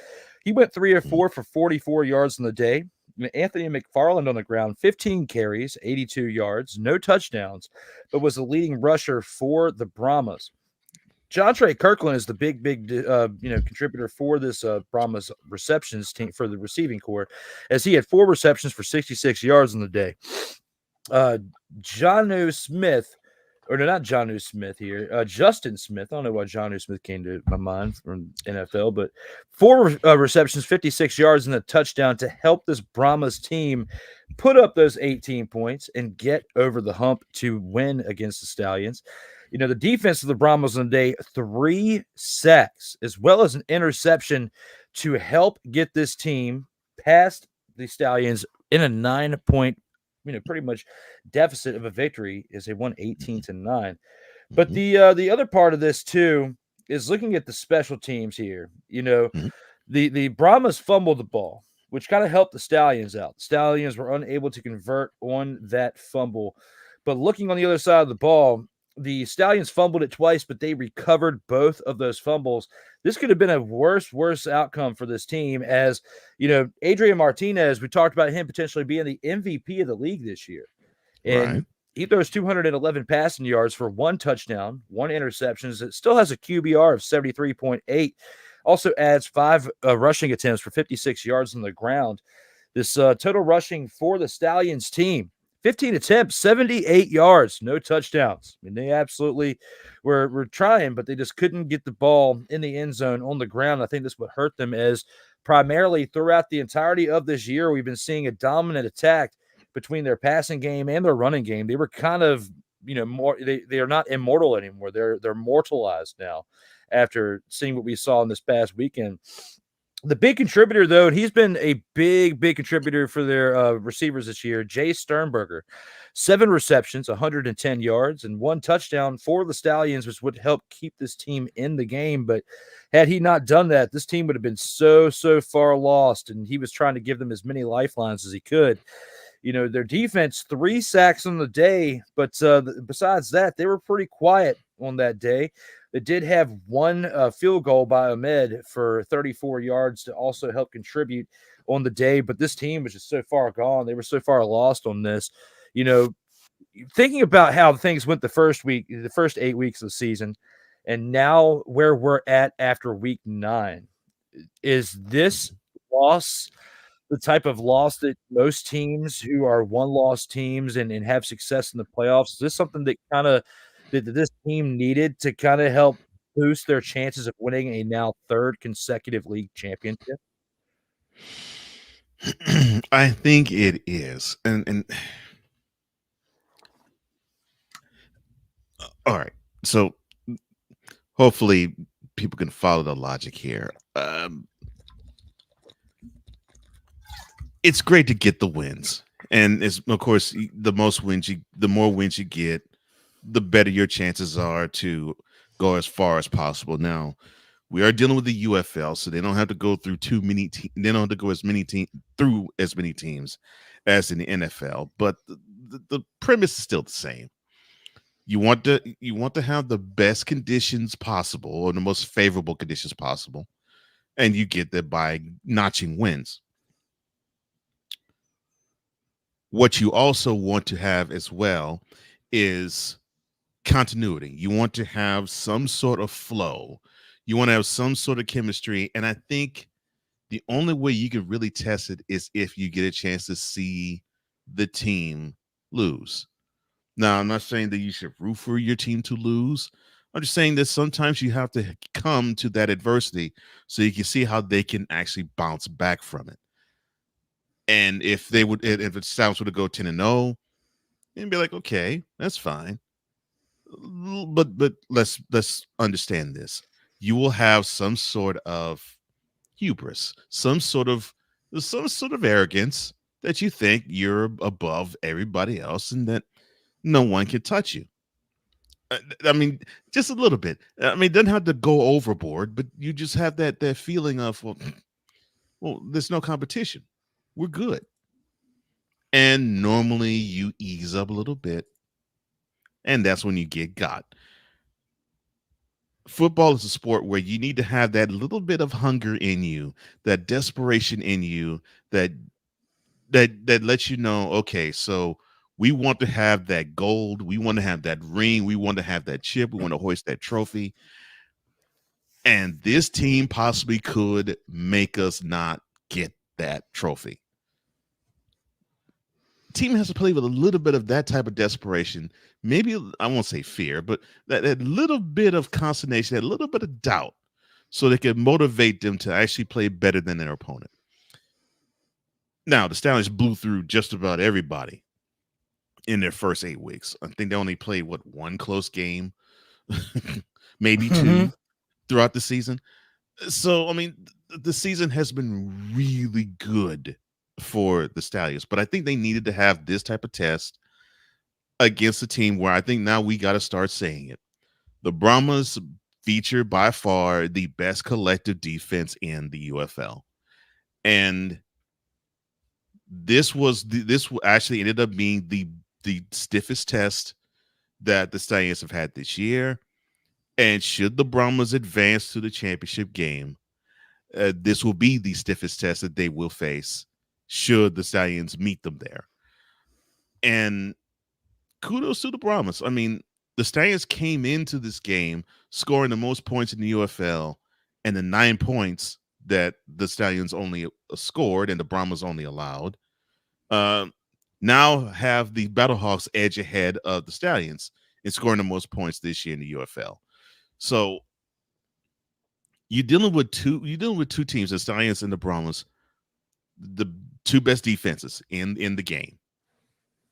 He went 3 of 4 for 44 yards on the day. Anthony McFarland on the ground, 15 carries, 82 yards, no touchdowns, but was the leading rusher for the Brahmas. Jontre Kirkland is the big contributor for this Brahmas receptions team for the receiving corps, as he had 4 receptions for 66 yards on the day. Justin Smith here. Justin Smith. I don't know why Jonnu Smith came to my mind from NFL, but 4 receptions, 56 yards, and a touchdown to help this Brahmas team put up those 18 points and get over the hump to win against the Stallions. The defense of the Brahmas on the day, 3 sacks, as well as an interception to help get this team past the Stallions in a 9-point pretty much deficit of a victory, as they won 18-9. But the other part of this too is looking at the special teams here. The Brahmas fumbled the ball, which kind of helped the Stallions out. The Stallions were unable to convert on that fumble. But looking on the other side of the ball, the Stallions fumbled it twice, but they recovered both of those fumbles. This could have been a worse outcome for this team, as Adrian Martinez, we talked about him potentially being the MVP of the league this year. And he throws 211 passing yards for 1 touchdown, 1 interception. It still has a QBR of 73.8. Also adds 5 rushing attempts for 56 yards on the ground. This total rushing for the Stallions team, 15 attempts, 78 yards, no touchdowns. I mean, they absolutely were trying, but they just couldn't get the ball in the end zone on the ground. I think this would hurt them, as primarily throughout the entirety of this year, we've been seeing a dominant attack between their passing game and their running game. They were kind of, more, they are not immortal anymore. They're mortalized now after seeing what we saw in this past weekend. The big contributor, though, and he's been a big contributor for their receivers this year, Jay Sternberger. 7 receptions, 110 yards, and 1 touchdown for the Stallions, which would help keep this team in the game. But had he not done that, this team would have been so far lost, and he was trying to give them as many lifelines as he could. Their defense, 3 sacks on the day, but besides that, they were pretty quiet on that day. They did have 1 field goal by Ahmed for 34 yards to also help contribute on the day, but this team was just so far gone. They were so far lost on this. Thinking about how things went the first 8 weeks of the season, and now where we're at after week 9, is this loss the type of loss that most teams who are 1-loss teams and have success in the playoffs? Is this something that that this team needed to kind of help boost their chances of winning a now 3rd consecutive league championship? I think it is. And all right. So hopefully people can follow the logic here. It's great to get the wins. And it's, of course, the more wins you get, the better your chances are to go as far as possible. Now, we are dealing with the UFL, so they don't have to go through they don't have to go through as many teams as in the NFL. But the premise is still the same. You want to have the best conditions possible, or the most favorable conditions possible, and you get that by notching wins. what you also want to have as well is continuity. You want to have some sort of flow. You want to have some sort of chemistry. And I think the only way you can really test it is if you get a chance to see the team lose. Now, I'm not saying that you should root for your team to lose. I'm just saying that sometimes you have to come to that adversity so you can see how they can actually bounce back from it. And if the Stallions were to go 10-0, and be like, okay, that's fine. But let's understand this. You will have some sort of hubris, some sort of arrogance that you think you're above everybody else and that no one can touch you. I mean, just a little bit. I mean, it doesn't have to go overboard, but you just have that feeling of well, there's no competition. We're good. And normally you ease up a little bit, and that's when you get got. Football is a sport where you need to have that little bit of hunger in you, that desperation in you, that lets you know, okay, so we want to have that gold, we want to have that ring, we want to have that chip, we want to hoist that trophy. And this team possibly could make us not get that trophy. Team has to play with a little bit of that type of desperation. Maybe I won't say fear, but that little bit of consternation, that little bit of doubt, so they can motivate them to actually play better than their opponent. Now, the Stallions blew through just about everybody in their first 8 weeks. I think they only played one close game, maybe two throughout the season. So, I mean, the season has been really good for the Stallions, but I think they needed to have this type of test against a team where I think now we got to start saying it. The Brahmas feature by far the best collective defense in the UFL. And this actually ended up being the stiffest test that the Stallions have had this year. And should the Brahmas advance to the championship game, this will be the stiffest test that they will face should the Stallions meet them there. And kudos to the Brahmas. I mean, the Stallions came into this game scoring the most points in the UFL, and the 9 points that the Stallions only scored and the Brahmas only allowed now have the Battlehawks edge ahead of the Stallions in scoring the most points this year in the UFL. So you're dealing with two teams, the Stallions and the Brahmas, the two best defenses in the game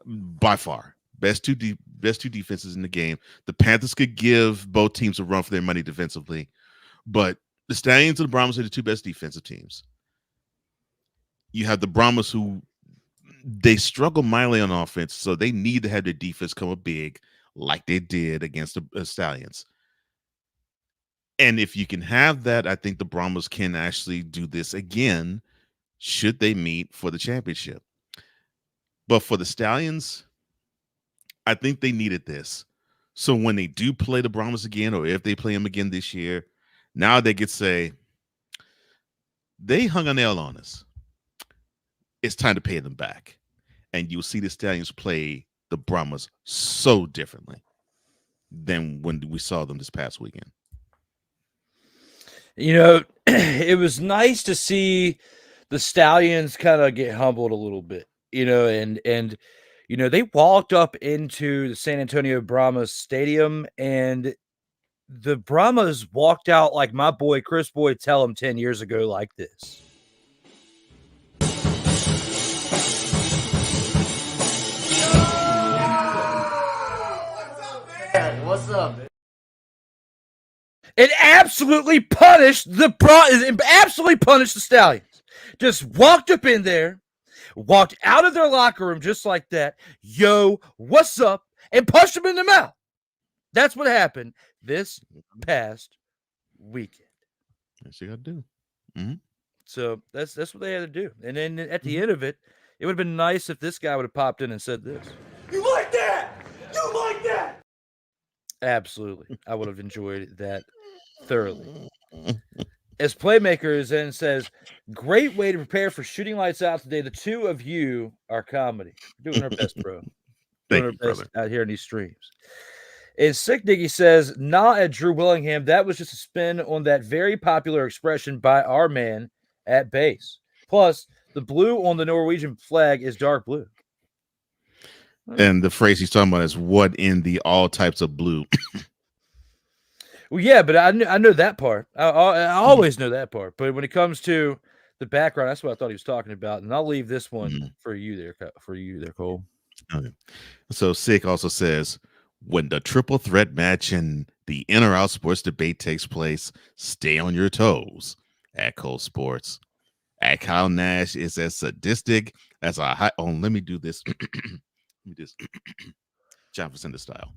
by far. Best two defenses in the game. The Panthers could give both teams a run for their money defensively, but the Stallions and the Brahmas are the two best defensive teams. You have the Brahmas who they struggle mightily on offense, so they need to have their defense come up big like they did against the Stallions. And if you can have that, I think the Brahmas can actually do this again should they meet for the championship. But for the Stallions, I think they needed this. So when they do play the Brahmas again, or if they play them again this year, now they could say, they hung a nail on us. It's time to pay them back. And you'll see the Stallions play the Brahmas so differently than when we saw them this past weekend. You know, it was nice to see the Stallions kind of get humbled a little bit, you know, and you know, they walked up into the San Antonio Brahmas stadium and the Brahmas walked out like my boy Chris Boyd tell him 10 years ago like this. What's up, man? It absolutely punished the Stallions. Just walked up in there, walked out of their locker room just like that. Yo, what's up? And punched them in the mouth. That's what happened this past weekend. That's what you got to do. Mm-hmm. So that's what they had to do. And then at the end of it, it would have been nice if this guy would have popped in and said this. You like that? You like that? Absolutely. I would have enjoyed that thoroughly. as playmakers and says, great way to prepare for shooting lights out today. The two of you are comedy. Doing our best, bro. Doing Thank our you, best brother. out here in these streams. And Sick Diggy says, not at Drew Willingham. That was just a spin on that very popular expression by our man at base. Plus, the blue on the Norwegian flag is dark blue. And the phrase he's talking about is what in the all types of blue. Well, yeah, but I know that part. I always know that part. But when it comes to the background, that's what I thought he was talking about. And I'll leave this one for you there, Cole. Okay. So Sick also says, when the triple threat match and the in or out sports debate takes place, stay on your toes at Cole Sports. At Kyle Nash is as sadistic as a high. Oh, let me do this. Let me just John Facenda style.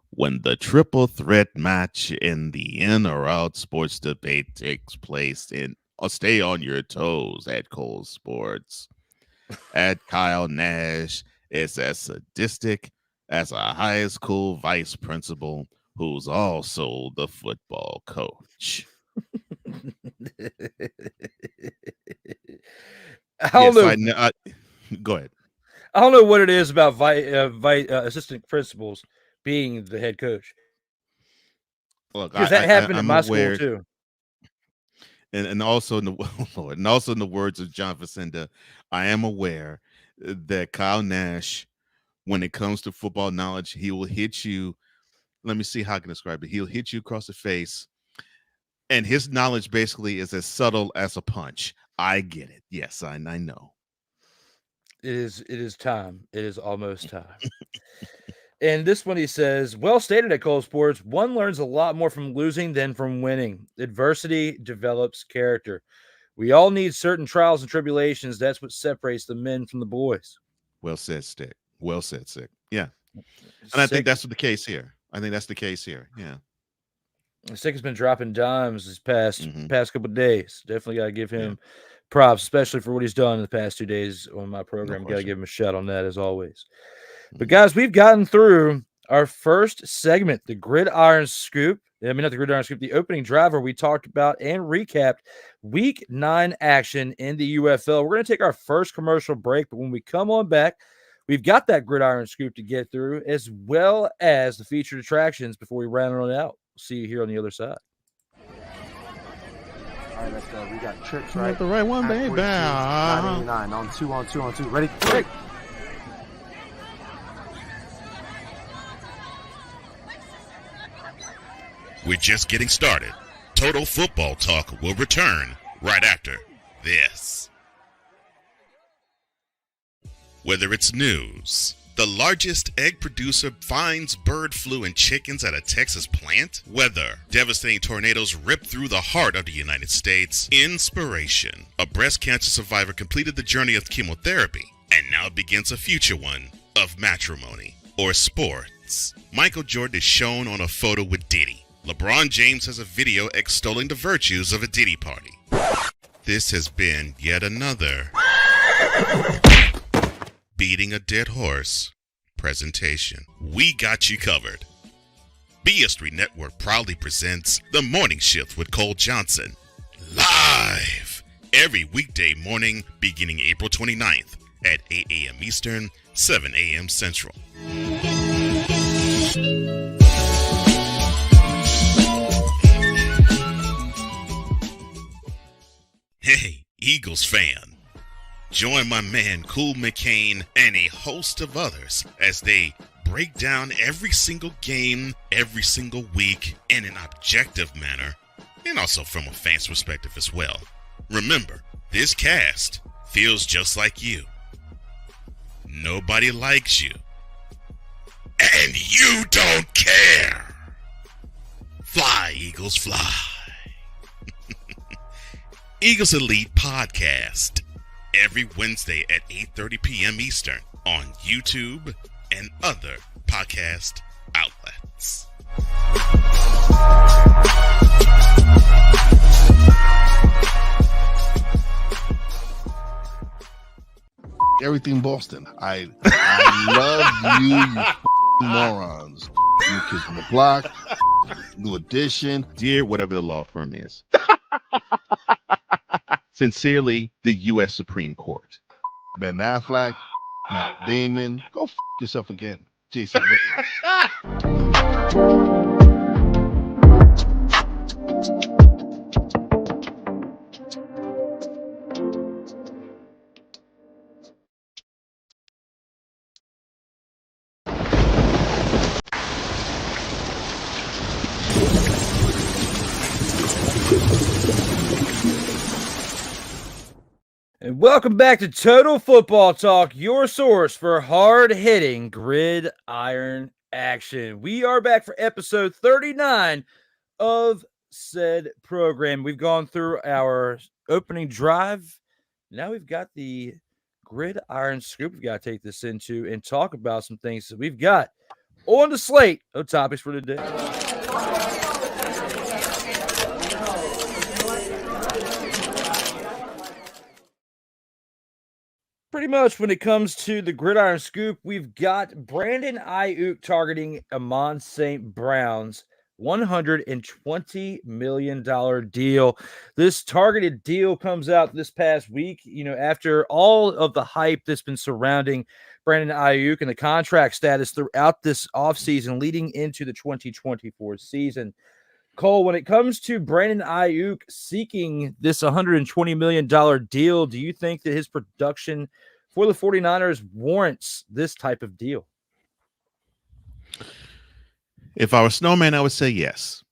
When the triple threat match in the in or out sports debate takes place, stay on your toes at Cole Sports. At Kyle Nash is as sadistic as a high school vice principal who's also the football coach. I don't know. Go ahead. I don't know what it is about assistant principals being the head coach. Look, because that happened I'm at my aware, school too. And also in the words of John Facenda, I am aware that Kyle Nash, when it comes to football knowledge, he will hit you. Let me see how I can describe it. He'll hit you across the face, and his knowledge basically is as subtle as a punch. I get it. Yes, I know. It is time. It is almost time. And this one he says, well stated at Cole Sports, one learns a lot more from losing than from winning. Adversity develops character. We all need certain trials and tribulations. That's what separates the men from the boys. Well said, Stick. Well said, Sick. Yeah. And I think that's the case here. Yeah. Sick has been dropping dimes this past couple of days. Definitely got to give him props, especially for what he's done in the past 2 days on my program. Got to give him a shout on that as always. But guys, we've gotten through our first segment, the Gridiron Scoop. I mean, not the Gridiron Scoop, the opening drive where we talked about and recapped Week 9 action in the UFL. We're going to take our first commercial break, but when we come on back, we've got that Gridiron Scoop to get through, as well as the featured attractions before we round it out. See you here on the other side. All right, let's go. We got trips, right? The right one, baby. 989 on two. Ready? Break. We're just getting started. Total Football Talk will return right after this. Whether it's news, the largest egg producer finds bird flu in chickens at a Texas plant, weather, devastating tornadoes rip through the heart of the United States, inspiration, a breast cancer survivor completed the journey of chemotherapy, and now begins a future one of matrimony or sports. Michael Jordan is shown on a photo with Diddy. LeBron James has a video extolling the virtues of a Diddy party. This has been yet another beating a dead horse presentation. We got you covered. BS3 Network proudly presents The Morning Shift with Cole Johnson, live every weekday morning beginning April 29th at 8 a.m. Eastern, 7 a.m. Central. Hey, Eagles fan. Join my man Cool McCain and a host of others as they break down every single game, every single week in an objective manner, and also from a fan's perspective as well. Remember, this cast feels just like you. Nobody likes you. And you don't care. Fly, Eagles, fly. Eagles Elite Podcast. Every Wednesday at 8:30 p.m. Eastern on YouTube and other podcast outlets. Everything Boston. I love you morons. You kiss the block, new edition. Dear whatever the law firm is. Sincerely, the U.S. Supreme Court. Ben Affleck, Matt Damon, go yourself again. Jason. And welcome back to Total Football Talk, your source for hard-hitting gridiron action. We are back for episode 39 of said program. We've gone through our opening drive. Now we've got the gridiron scoop we've got to take this into and talk about some things that we've got on the slate of topics for today. Pretty much when it comes to the gridiron scoop, we've got Brandon Aiyuk targeting Amon St. Brown's $120 million deal. This targeted deal comes out this past week, after all of the hype that's been surrounding Brandon Aiyuk and the contract status throughout this offseason leading into the 2024 season. Cole, when it comes to Brandon Aiyuk seeking this $120 million deal, do you think that his production for the 49ers warrants this type of deal? If I were Snowman, I would say yes.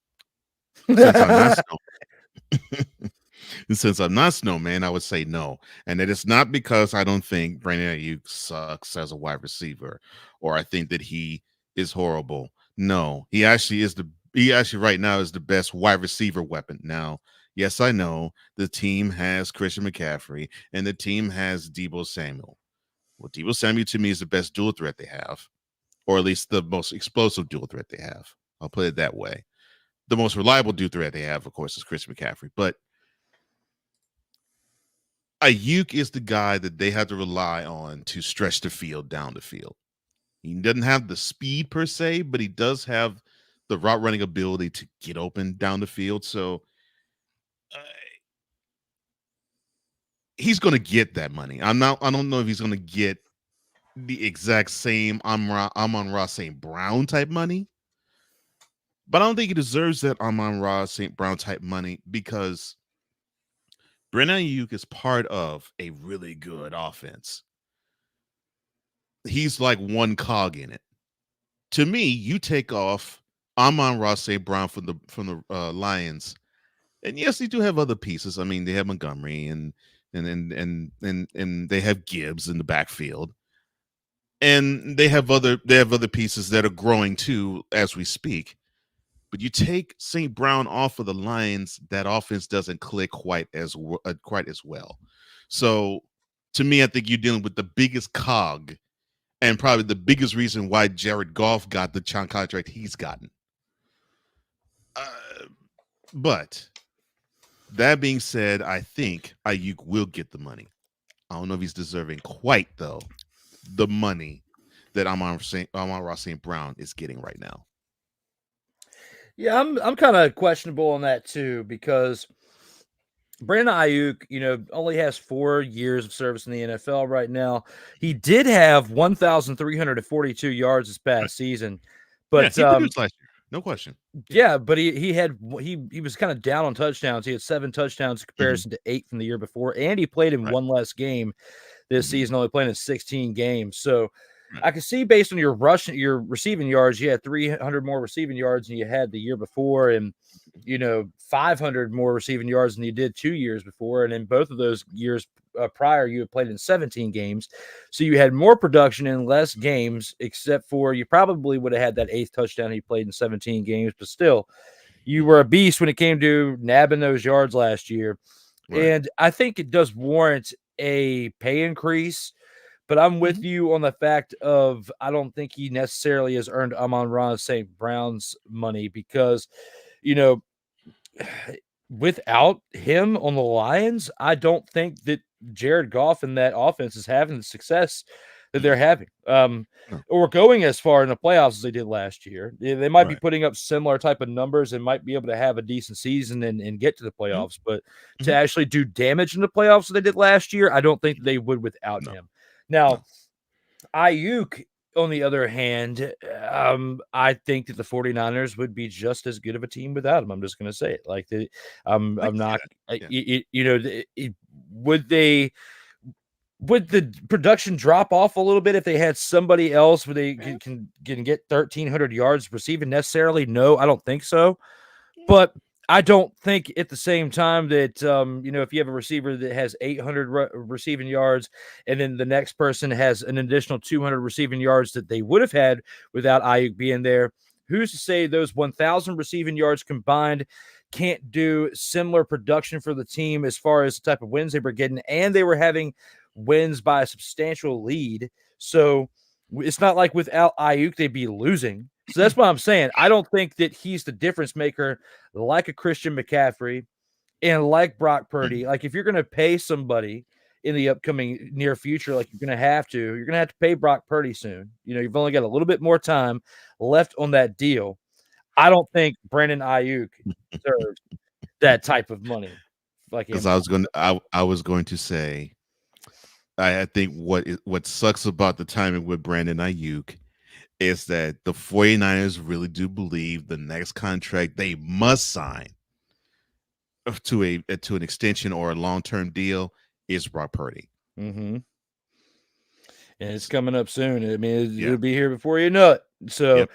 Since I'm not Snowman, I would say no. And it is not because I don't think Brandon Aiyuk sucks as a wide receiver or I think that he is horrible. No, he actually right now is the best wide receiver weapon. Now, yes, I know the team has Christian McCaffrey and the team has Deebo Samuel. Well, Deebo Samuel to me is the best dual threat they have, or at least the most explosive dual threat they have. I'll put it that way. The most reliable dual threat they have, of course, is Christian McCaffrey. But Aiyuk is the guy that they have to rely on to stretch the field down the field. He doesn't have the speed per se, but he does have the route running ability to get open down the field. So he's going to get that money. I don't know if he's going to get the exact same Amon St. Brown type money, but I don't think he deserves that Amon St. Brown type money because Brandon Aiyuk is part of a really good offense. He's like one cog in it. To me, you take off Amon St. Brown from the Lions, and yes, they do have other pieces. I mean, they have Montgomery and they have Gibbs in the backfield, and they have other pieces that are growing too as we speak. But you take St. Brown off of the Lions, that offense doesn't click quite as well. So, to me, I think you're dealing with the biggest cog, and probably the biggest reason why Jared Goff got the contract he's gotten. But that being said, I think Aiyuk will get the money. I don't know if he's deserving quite though the money that Amon St. Brown is getting right now. Yeah, I'm kind of questionable on that too because Brandon Aiyuk, only has 4 years of service in the NFL right now. He did have 1,342 yards this past season, but he produced last year, no question. Yeah, but he was kind of down on touchdowns. He had 7 touchdowns in comparison to 8 from the year before, and he played in one less game this season, only playing in 16 games. So I can see based on your receiving yards, you had 300 more receiving yards than you had the year before, and 500 more receiving yards than you did 2 years before. And in both of those years prior, you had played in 17 games, so you had more production in less games. Except for you probably would have had that 8th touchdown he played in 17 games, but still, you were a beast when it came to nabbing those yards last year. Right. And I think it does warrant a pay increase. But I'm with you on the fact of I don't think he necessarily has earned Amon St. Brown's money because, without him on the Lions, I don't think that Jared Goff and that offense is having the success that they're having. No. Or going as far in the playoffs as they did last year. They might be Right. putting up similar type of numbers and might be able to have a decent season and get to the playoffs. But to actually do damage in the playoffs that they did last year, I don't think they would without No. him. Now, Aiyuk, on the other hand, I think that the 49ers would be just as good of a team without him. I'm just going to say it. Like, I'm not, would the production drop off a little bit if they had somebody else where they can get 1,300 yards receiving necessarily? No, I don't think so. But I don't think at the same time that, if you have a receiver that has 800 receiving yards and then the next person has an additional 200 receiving yards that they would have had without Aiyuk being there, who's to say those 1,000 receiving yards combined can't do similar production for the team as far as the type of wins they were getting, and they were having wins by a substantial lead. So it's not like without Aiyuk they'd be losing. So that's what I'm saying. I don't think that he's the difference maker like a Christian McCaffrey and like Brock Purdy. Like, if you're going to pay somebody in the upcoming near future, like you're going to have to pay Brock Purdy soon. You've only got a little bit more time left on that deal. I don't think Brandon Aiyuk deserves that type of money. Because I was going to say, I think what sucks about the timing with Brandon Aiyuk is that the 49ers really do believe the next contract they must sign to an extension or a long-term deal is Brock Purdy. Mm-hmm. And it's coming up soon. I mean, it'll be here before you know it. So,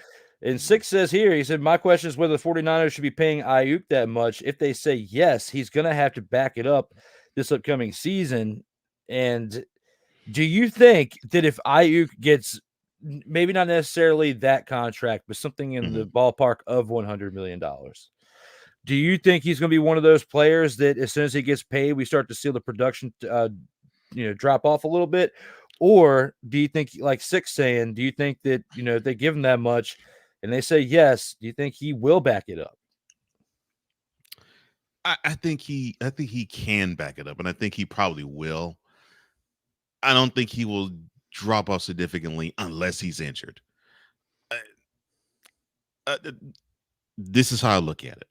and Six says here, he said, my question is whether the 49ers should be paying Aiyuk that much. If they say yes, he's going to have to back it up this upcoming season. And do you think that if Aiyuk gets maybe not necessarily that contract, but something in the ballpark of $100 million, do you think he's going to be one of those players that as soon as he gets paid, we start to see the production, drop off a little bit? Or do you think, like Six saying, do you think that, if they give him that much and they say yes, do you think he will back it up? I think he can back it up, and I think he probably will. I don't think he will drop off significantly unless he's injured. This is how I look at it.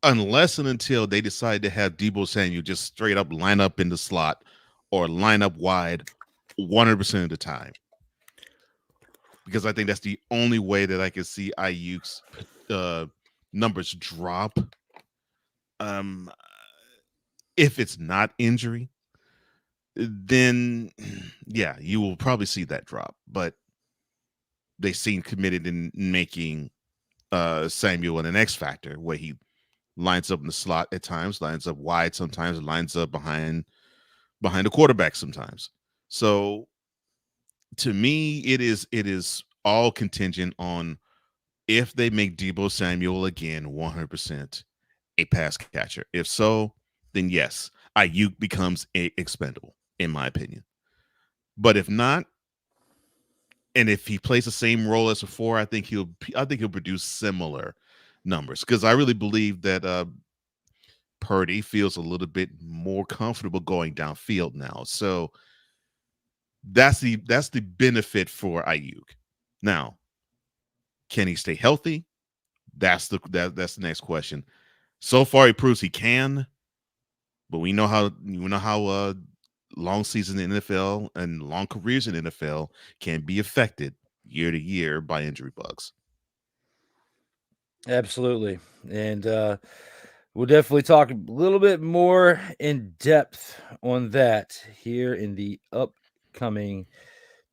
Unless and until they decide to have Deebo Samuel just straight up line up in the slot or line up wide 100% of the time. Because I think that's the only way that I can see Aiyuk's numbers drop. If it's not injury, then yeah, you will probably see that drop. But they seem committed in making Samuel an X factor, where he lines up in the slot at times, lines up wide sometimes, lines up behind the quarterback sometimes. So to me, it is all contingent on if they make Deebo Samuel again 100% a pass catcher. If so, then yes, Aiyuk becomes expendable, in my opinion. But if not, and if he plays the same role as before, I think he'll produce similar numbers, because I really believe that Purdy feels a little bit more comfortable going downfield now. So that's the benefit for Aiyuk. Now, can he stay healthy? That's the next question. So far, he proves he can, but we know how long seasons in the NFL and long careers in the NFL can be affected year to year by injury bugs. Absolutely. And we'll definitely talk a little bit more in depth on that here in the upcoming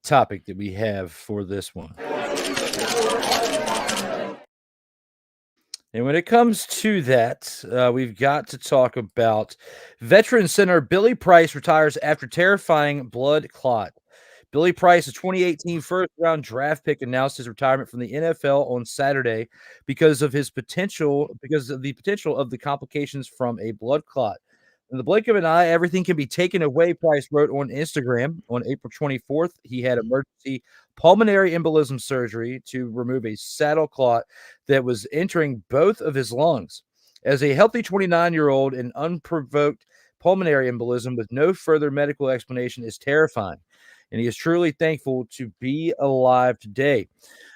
topic that we have for this one. And when it comes to that, we've got to talk about veteran center Billy Price retires after terrifying blood clot. Billy Price, a 2018 first-round draft pick, announced his retirement from the NFL on Saturday because of the potential of the complications from a blood clot. In the blink of an eye, everything can be taken away, Price wrote on Instagram on April 24th. He had emergency pulmonary embolism surgery to remove a saddle clot that was entering both of his lungs. As a healthy 29-year-old, an unprovoked pulmonary embolism with no further medical explanation is terrifying. and he is truly thankful to be alive today.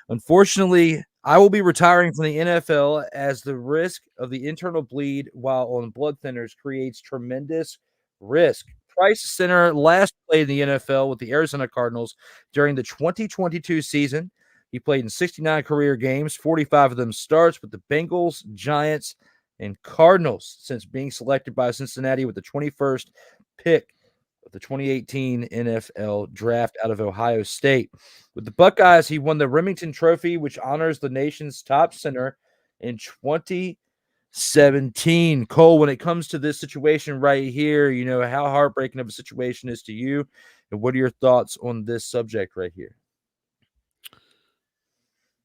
Unfortunately, I will be retiring from the NFL as the risk of the internal bleed while on blood thinners creates tremendous risk. Price Center last played in the NFL with the Arizona Cardinals during the 2022 season. He played in 69 career games, 45 of them starts with the Bengals, Giants, and Cardinals since being selected by Cincinnati with the 21st pick of the 2018 NFL draft out of Ohio State. With the Buckeyes, he won the Remington Trophy, which honors the nation's top center in 2017. Cole, when it comes to this situation right here, how heartbreaking of a situation is to you, and what are your thoughts on this subject right here?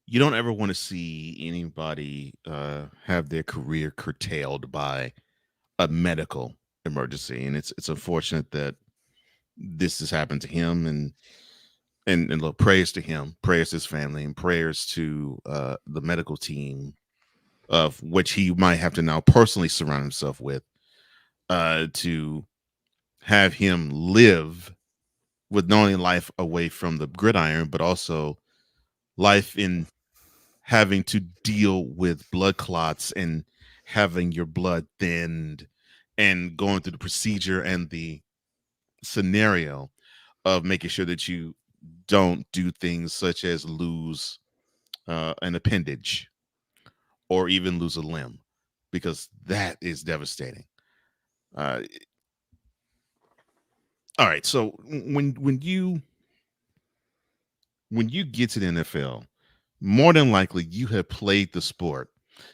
You don't ever want to see anybody have their career curtailed by a medical emergency, and it's unfortunate that this has happened to him. And look, prayers to him, prayers to his family, and prayers to the medical team, of which he might have to now personally surround himself with, to have him live with not only life away from the gridiron, but also life in having to deal with blood clots and having your blood thinned and going through the procedure and the scenario of making sure that you don't do things such as lose an appendage or even lose a limb, because that is devastating. All right, so when you get to the NFL, more than likely you have played the sport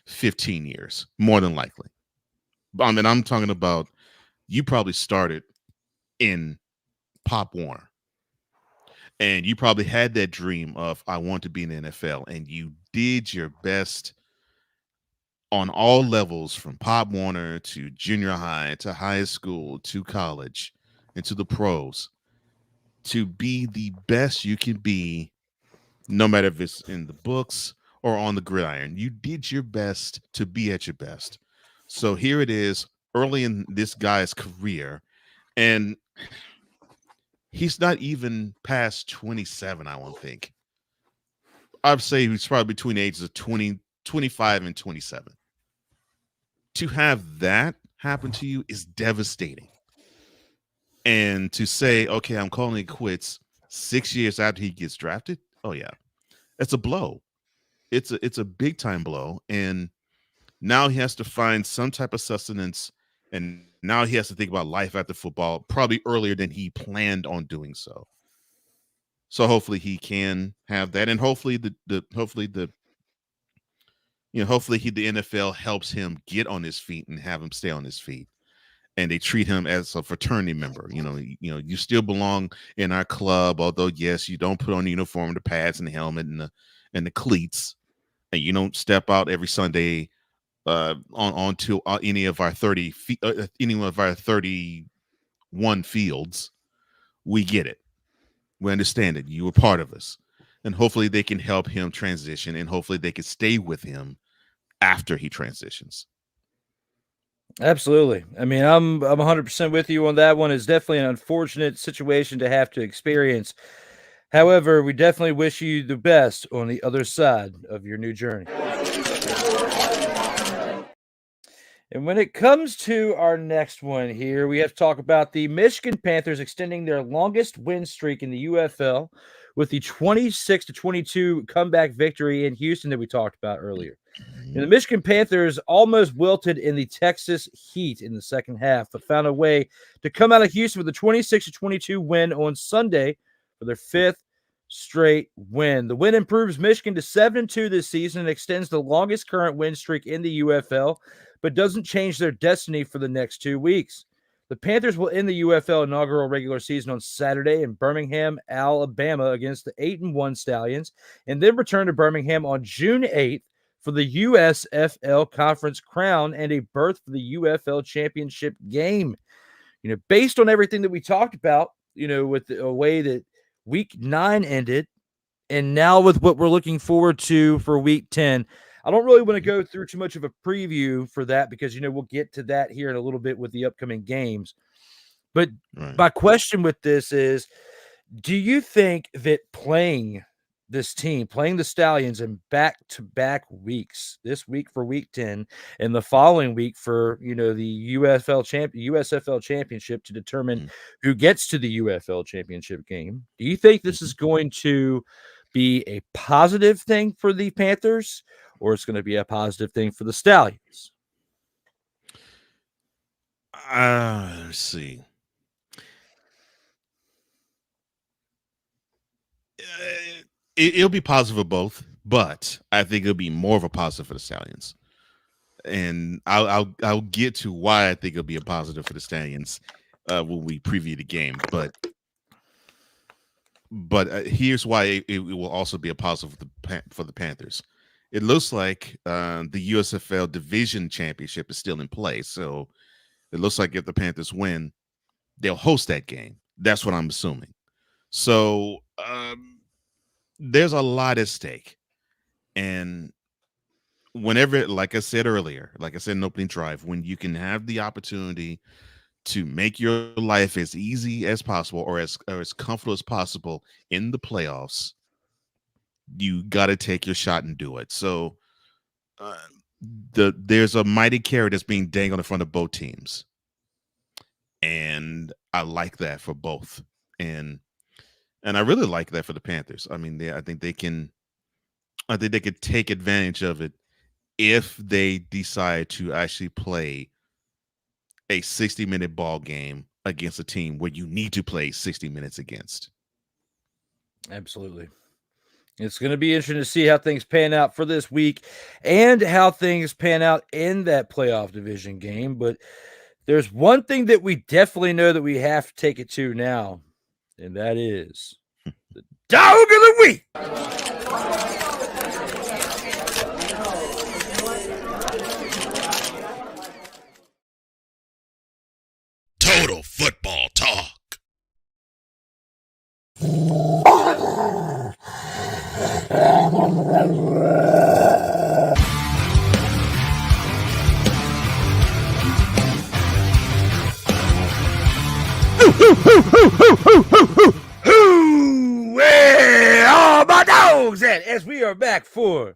15 years, more than likely. I mean, I'm talking about you probably started in Pop Warner, and you probably had that dream of, I want to be in the NFL, and you did your best on all levels, from Pop Warner to junior high to high school to college and to the pros, to be the best you can be, no matter if it's in the books or on the gridiron. You did your best to be at your best. So here it is, early in this guy's career, and he's not even past 27, I won't think. I'd say he's probably between the ages of 25 and 27. To have that happen to you is devastating. And to say, okay, I'm calling it quits 6 years after he gets drafted, oh yeah, it's a blow. It's a big time blow. And now he has to find some type of sustenance, and now he has to think about life after football, probably earlier than he planned on doing so. So hopefully he can have that, and hopefully the NFL helps him get on his feet and have him stay on his feet, and they treat him as a fraternity member. You still belong in our club, although yes, you don't put on the uniform, the pads, and the helmet, and the cleats, and you don't step out every Sunday onto any of our 31 fields. We get it. We understand it. You were part of us, and hopefully they can help him transition, and hopefully they can stay with him after he transitions. Absolutely. I mean, I'm 100% with you on that one. It's definitely an unfortunate situation to have to experience. However, we definitely wish you the best on the other side of your new journey. And when it comes to our next one here, we have to talk about the Michigan Panthers extending their longest win streak in the UFL with the 26-22 comeback victory in Houston that we talked about earlier. And the Michigan Panthers almost wilted in the Texas heat in the second half, but found a way to come out of Houston with a 26-22 win on Sunday for their fifth straight win. The win improves Michigan to 7-2 this season and extends the longest current win streak in the UFL, but doesn't change their destiny for the next 2 weeks. The Panthers will end the UFL inaugural regular season on Saturday in Birmingham, Alabama against the 8-1 Stallions, and then return to Birmingham on June 8th for the USFL Conference Crown and a berth for the UFL Championship game. Based on everything that we talked about, with the way that Week 9 ended, and now with what we're looking forward to for Week 10, I don't really want to go through too much of a preview for that because, we'll get to that here in a little bit with the upcoming games. But my question with this is, Do you think that playing this team, playing the Stallions in back-to-back weeks, this week for week 10 and the following week for, the USFL championship to determine Mhm. who gets to the UFL championship game, do you think this is going to be a positive thing for the Panthers, or it's going to be a positive thing for the Stallions? Let's see. It'll be positive for both, but I think it'll be more of a positive for the Stallions. And I'll get to why I think it'll be a positive for the Stallions when we preview the game. But here's why it will also be a positive for the Panthers. It looks like the USFL Division Championship is still in play, so it looks like if the Panthers win, they'll host that game. That's what I'm assuming. So there's a lot at stake, and whenever, like I said earlier, like I said in opening drive, when you can have the opportunity to make your life as easy as possible or as comfortable as possible in the playoffs, you got to take your shot and do it. So uh, there's a mighty carrot that's being dangled in front of both teams, and I like that for both, and I really like that for the Panthers. I mean, I think they could take advantage of it if they decide to actually play a 60-minute ball game against a team where you need to play 60 minutes against. Absolutely. It's going to be interesting to see how things pan out for this week and how things pan out in that playoff division game. But there's one thing that we definitely know that we have to take it to now, and that is the dog of the week. Total football talk. Where are my dogs at? As we are back for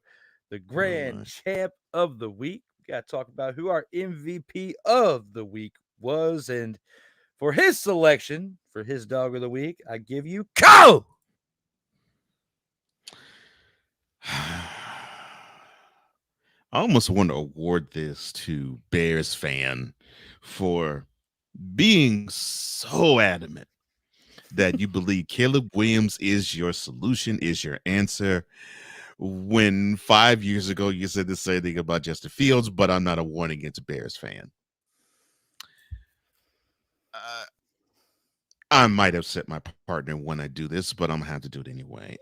the grand champ of the week, we got to talk about who our MVP of the week was. And for his selection, for his dog of the week, I give you Cole. I almost want to award this to Bears fan for being so adamant that you believe Caleb Williams is your solution, is your answer, when 5 years ago you said the same thing about Justin Fields, but I'm not awarding it to Bears fan. I might upset my partner when I do this, but I'm gonna have to do it anyway.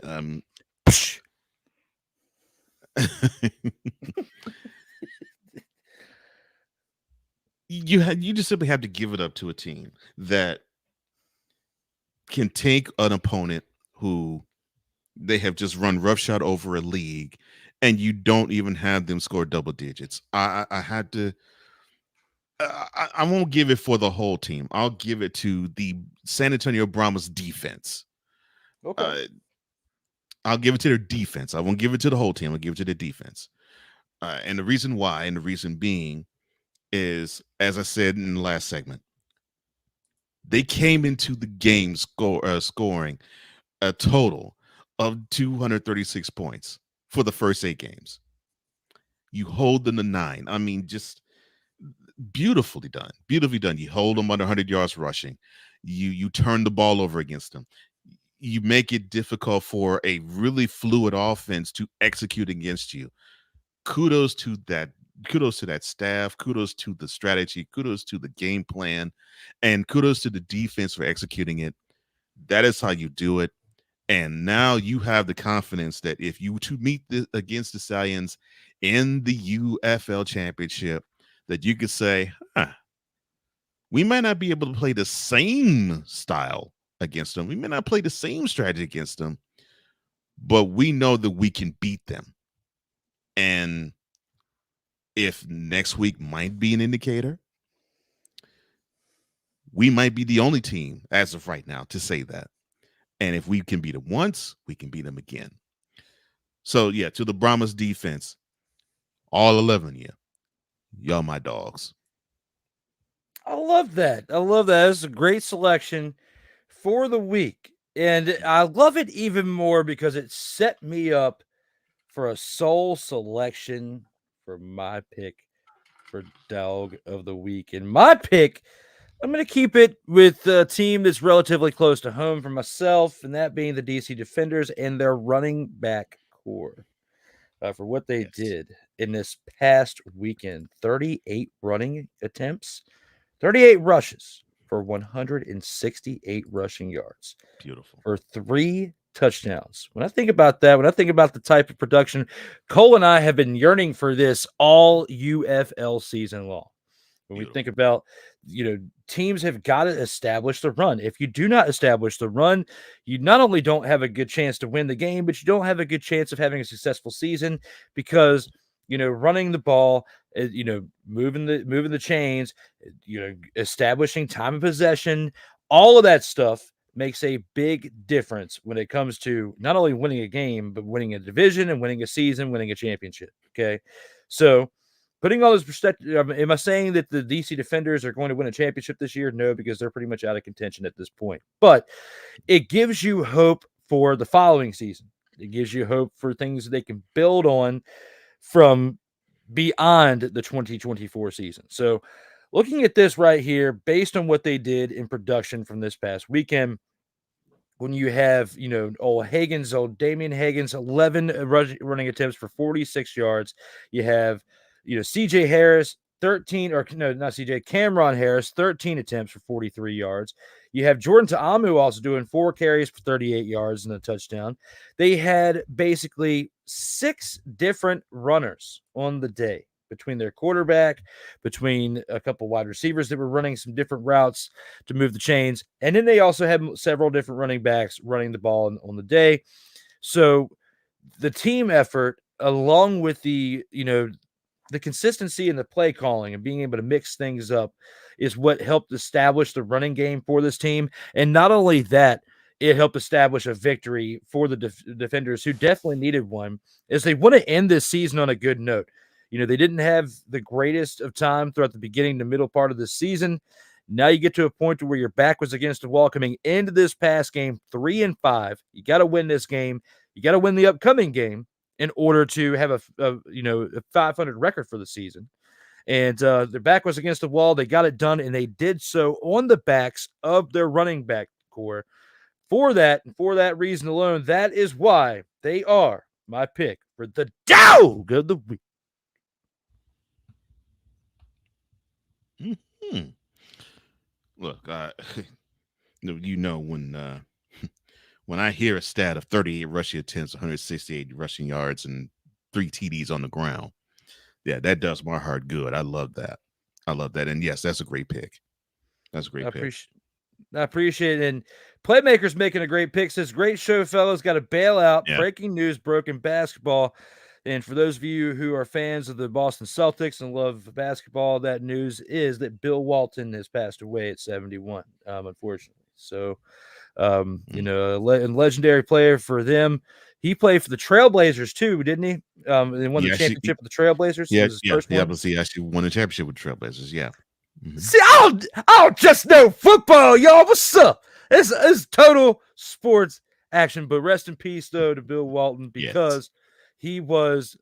You just simply have to give it up to a team that can take an opponent who they have just run roughshod over a league, and you don't even have them score double digits. I had to. I won't give it for the whole team. I'll give it to the San Antonio Brahmas defense. Okay. I'll give it to their defense. I won't give it to the whole team. I'll give it to the defense. And the reason why, and the reason being, is, as I said in the last segment, they came into the game scoring a total of 236 points for the first 8 games. You hold them to 9. I mean, just beautifully done. Beautifully done. You hold them under 100 yards rushing. You turn the ball over against them. You make it difficult for a really fluid offense to execute against you. Kudos to that staff, kudos to the strategy, kudos to the game plan, and kudos to the defense for executing it. That is how you do it. And now you have the confidence that if you to meet against the Stallions in the UFL championship, that you could say, we might not be able to play the same style against them. We may not play the same strategy against them, but we know that we can beat them. And if next week might be an indicator, we might be the only team as of right now to say that. And if we can beat them once, we can beat them again. So, yeah, to the Brahmas defense, all 11 of you, y'all my dogs. I love that. I love that. It's a great selection for the week. And I love it even more because it set me up for a sole selection for my pick for dog of the week. And my pick, I'm going to keep it with a team that's relatively close to home for myself, and that being the DC Defenders and their running back core for what they did in this past weekend. 38 running attempts, 38 rushes for 168 rushing yards. Beautiful. For 3 touchdowns. When I think about that, when I think about the type of production, Cole and I have been yearning for this all UFL season long. When we think about, teams have got to establish the run. If you do not establish the run, you not only don't have a good chance to win the game, but you don't have a good chance of having a successful season because, running the ball, moving the chains, establishing time of possession, all of that stuff makes a big difference when it comes to not only winning a game, but winning a division and winning a season, winning a championship. Okay. So putting all this perspective, am I saying that the DC Defenders are going to win a championship this year? No, because they're pretty much out of contention at this point. But it gives you hope for the following season. It gives you hope for things they can build on from beyond the 2024 season. So looking at this right here, based on what they did in production from this past weekend, when you have, old Damian Hagan's 11 running attempts for 46 yards, you have, CJ Harris, 13, or no, not CJ, Cameron Harris, 13 attempts for 43 yards. You have Jordan Ta'amu also doing 4 carries for 38 yards and a touchdown. They had basically 6 different runners on the day, between their quarterback, between a couple wide receivers that were running some different routes to move the chains. And then they also had several different running backs running the ball on the day. So the team effort, along with the consistency in the play calling and being able to mix things up, is what helped establish the running game for this team. And not only that, it helped establish a victory for the Defenders, who definitely needed one, as they want to end this season on a good note. They didn't have the greatest of time throughout the beginning to middle part of the season. Now you get to a point to where your back was against the wall coming into this past game, 3-5. You got to win this game. You got to win the upcoming game in order to have a 500 record for the season. And their back was against the wall. They got it done, and they did so on the backs of their running back core. For that, and for that reason alone, that is why they are my pick for the dog of the week. Mm-hmm. Look, when I hear a stat of 38 rushing attempts, 168 rushing yards, and 3 TDs on the ground, yeah, that does my heart good. I love that. And yes, that's a great pick. That's a great pick. I appreciate it. And Playmaker's making a great pick. Says, great show, fellas. Got a bailout. Yeah. Breaking news broke in basketball. And for those of you who are fans of the Boston Celtics and love basketball, that news is that Bill Walton has passed away at 71, unfortunately. So, a legendary player for them. He played for the Trailblazers too, didn't he? They won the championship with the Trailblazers. Yeah, he actually won a championship with the Trailblazers. Yeah. Mm-hmm. See, I don't just know football, y'all. What's up? It's total sports action. But rest in peace, though, to Bill Walton, because he was,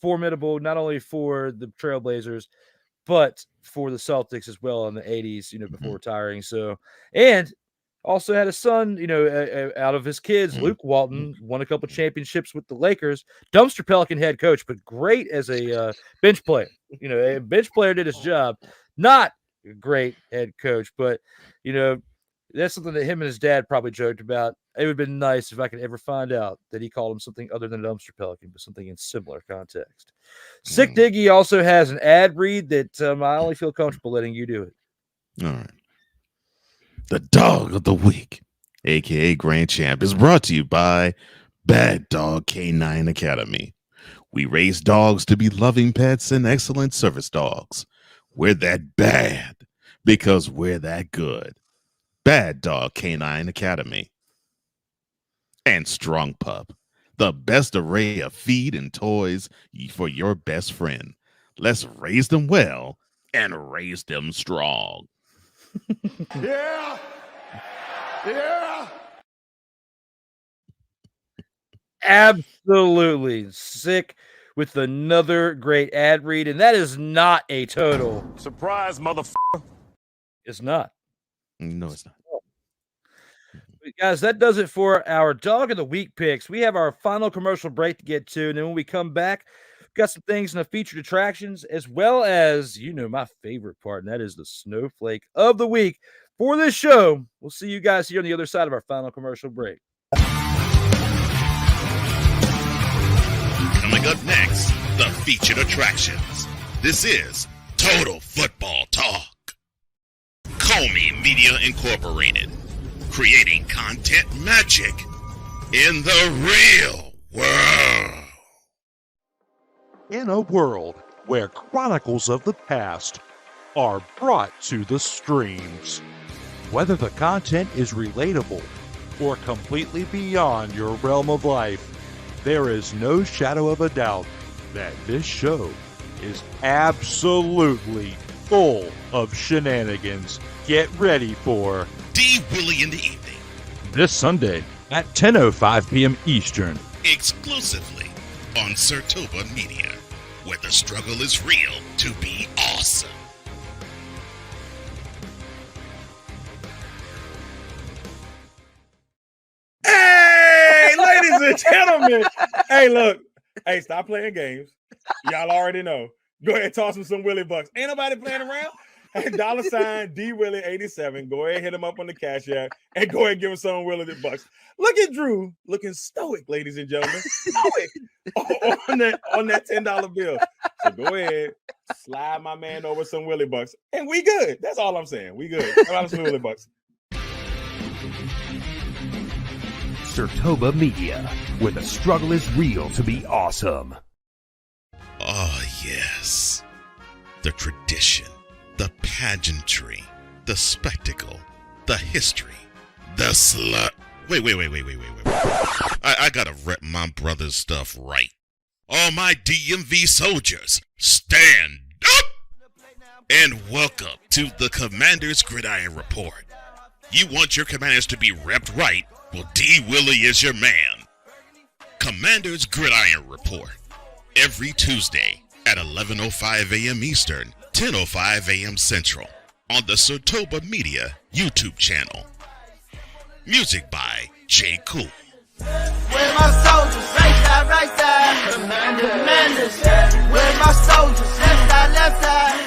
formidable not only for the Trailblazers, but for the Celtics as well in the 80s, before retiring. So, and also had a son, out of his kids. Luke Walton won a couple championships with the Lakers. Dumpster Pelican head coach, but great as a bench player. A bench player did his job. Not a great head coach, but, that's something that him and his dad probably joked about. It would have been nice if I could ever find out that he called him something other than a dumpster pelican, but something in similar context. Sick Diggy also has an ad read that I only feel comfortable letting you do it. All right. The dog of the week, a.k.a. Grand Champ, is brought to you by Bad Dog K9 Academy. We raise dogs to be loving pets and excellent service dogs. We're that bad because we're that good. Bad Dog K9 Academy. and Strong Pup, the best array of feed and toys for your best friend. Let's raise them well and raise them strong. Yeah. Yeah. Absolutely sick with another great ad read, and that is not a total. Surprise, motherfucker. It's not. No, it's not. Guys, that does it for our Dog of the Week picks. We have our final commercial break to get to, and then when we come back, we've got some things in the featured attractions, as well as, my favorite part, and that is the Snowflake of the Week for this show. We'll see you guys here on the other side of our final commercial break. Coming up next, the featured attractions. This is Total Football Talk. COMI Media Incorporated. Creating content magic in the real world. In a world where chronicles of the past are brought to the streams, whether the content is relatable or completely beyond your realm of life, there is no shadow of a doubt that this show is absolutely full of shenanigans. Get ready for D Willy in the evening. this Sunday at 10:05 p.m. Eastern. Exclusively on SIRTOBA Media, where the struggle is real to be awesome. Hey, ladies and gentlemen. Hey, look. Hey, stop playing games. Y'all already know. Go ahead and toss him some Willie bucks. Ain't nobody playing around. Hey, $ D Willy 87. Go ahead, hit him up on the Cash App, and go ahead and give him some Willie bucks. Look at Drew looking stoic, ladies and gentlemen. Stoic on that $10 bill. So go ahead, slide my man over some Willie bucks, and we good. That's all I'm saying. We good. How about some Willie bucks? SIRTOBA Media, where the struggle is real to be awesome. Oh, yes. The tradition, the pageantry, the spectacle, the history, the slut. Wait. I gotta rep my brother's stuff right. All my DMV soldiers, stand up! And welcome to the Commander's Gridiron Report. You want your commanders to be repped right? Well, D Willy is your man. Commander's Gridiron Report. Every Tuesday at 11:05 a.m. Eastern, 10:05 a.m. Central on the SIRTOBA Media YouTube channel. Music by J. Cool. Where my soldiers, right side, commanders. Where my soldiers, left side,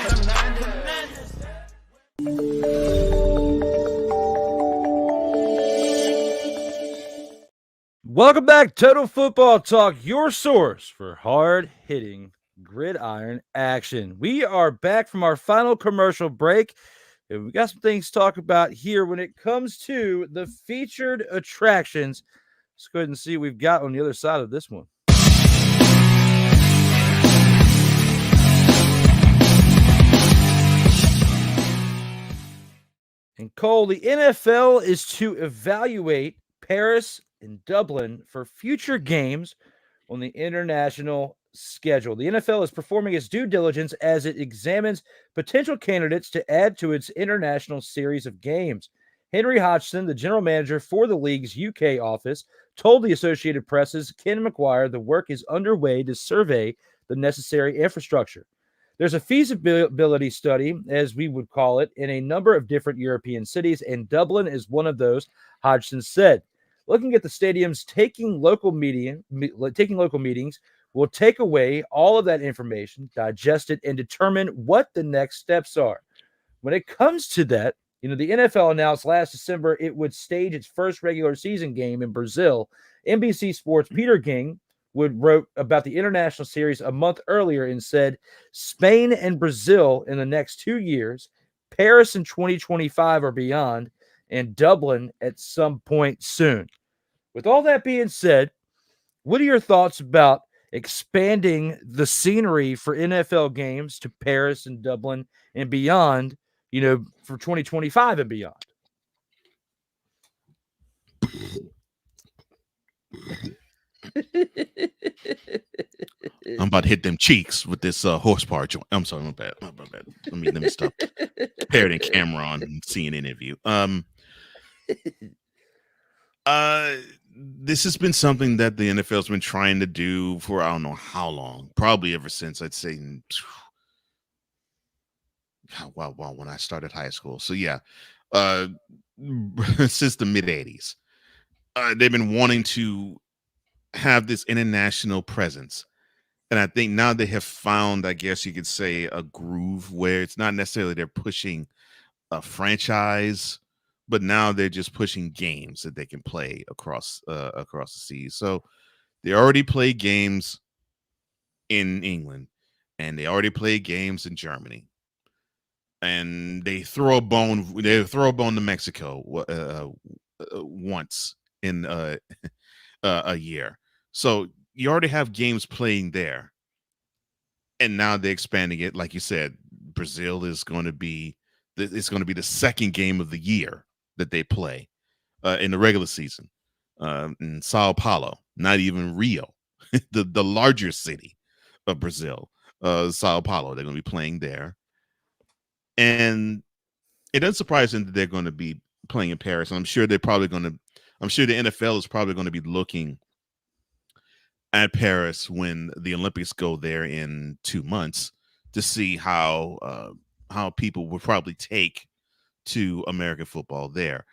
Welcome back, Total Football Talk, your source for hard-hitting gridiron action. We are back from our final commercial break, and we got some things to talk about here when it comes to the featured attractions. Let's go ahead and see what we've got on the other side of this one. And Cole, the NFL is to evaluate Paris and Dublin for future games on the international schedule. The NFL is performing its due diligence as it examines potential candidates to add to its international series of games. Henry Hodgson, the general manager for the league's UK office, told the Associated Press's Ken McGuire the work is underway to survey the necessary infrastructure. There's a feasibility study, as we would call it, in a number of different European cities, and Dublin is one of those, Hodgson said. Looking at the stadiums, taking local meetings will take away all of that information, digest it, and determine what the next steps are. When it comes to that, the NFL announced last December it would stage its first regular season game in Brazil. NBC Sports' Peter King wrote about the international series a month earlier and said, Spain and Brazil in the next 2 years, Paris in 2025 or beyond, and Dublin at some point soon. With all that being said, what are your thoughts about expanding the scenery for NFL games to Paris and Dublin and beyond, for 2025 and beyond? I'm about to hit them cheeks with this horsepower joint. I'm sorry, my bad. My bad. Let me stop parroting camera on CNN interview. This has been something that the NFL's been trying to do for I don't know how long. Probably ever since I'd say wow, when I started high school. So yeah, since the mid '80s, they've been wanting to have this international presence. And I think now they have found, I guess you could say, a groove where it's not necessarily they're pushing a franchise, but now they're just pushing games that they can play across the seas. So they already play games in England, and they already play games in Germany, and they throw a bone. They throw a bone to Mexico once in a year. So you already have games playing there, and now they're expanding it. Like you said, Brazil is going to be the second game of the year that they play in the regular season in Sao Paulo, not even Rio, the larger city of Brazil, Sao Paulo. They're going to be playing there, and it doesn't surprise them that they're going to be playing in Paris. And I'm sure the NFL is probably going to be looking at Paris when the Olympics go there in 2 months to see how people would probably take to American football there.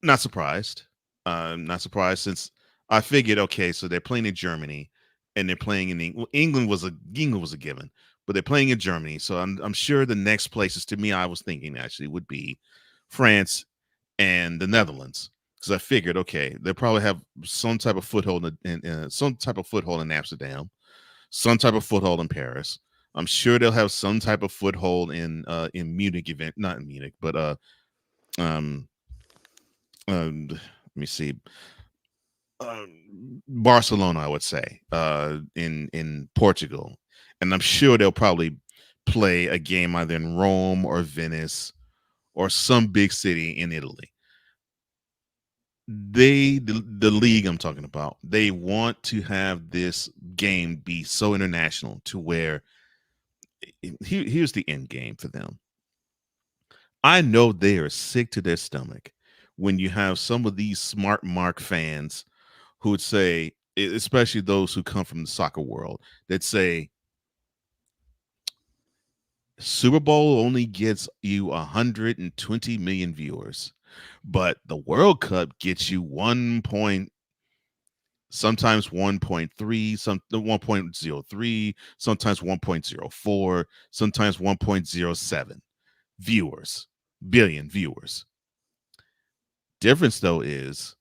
Not surprised. Not surprised, since I figured, okay, so they're playing in Germany and they're playing in England. England was a given, but they're playing in Germany. So I'm sure the next places, to me, I was thinking actually would be France and the Netherlands. Because I figured, okay, they'll probably have some type of foothold in Amsterdam, some type of foothold in Paris. I'm sure they'll have some type of foothold in Munich not in Munich, but let me see, Barcelona, I would say, in Portugal, and I'm sure they'll probably play a game either in Rome or Venice or some big city in Italy. The league I'm talking about, they want to have this game be so international to where here's the end game for them. I know they are sick to their stomach when you have some of these smart mark fans who would say, especially those who come from the soccer world, that say Super Bowl only gets you 120 million viewers, but the World Cup gets you sometimes 1.3, some 1.03, sometimes 1.04, sometimes 1.07 billion viewers. Difference though is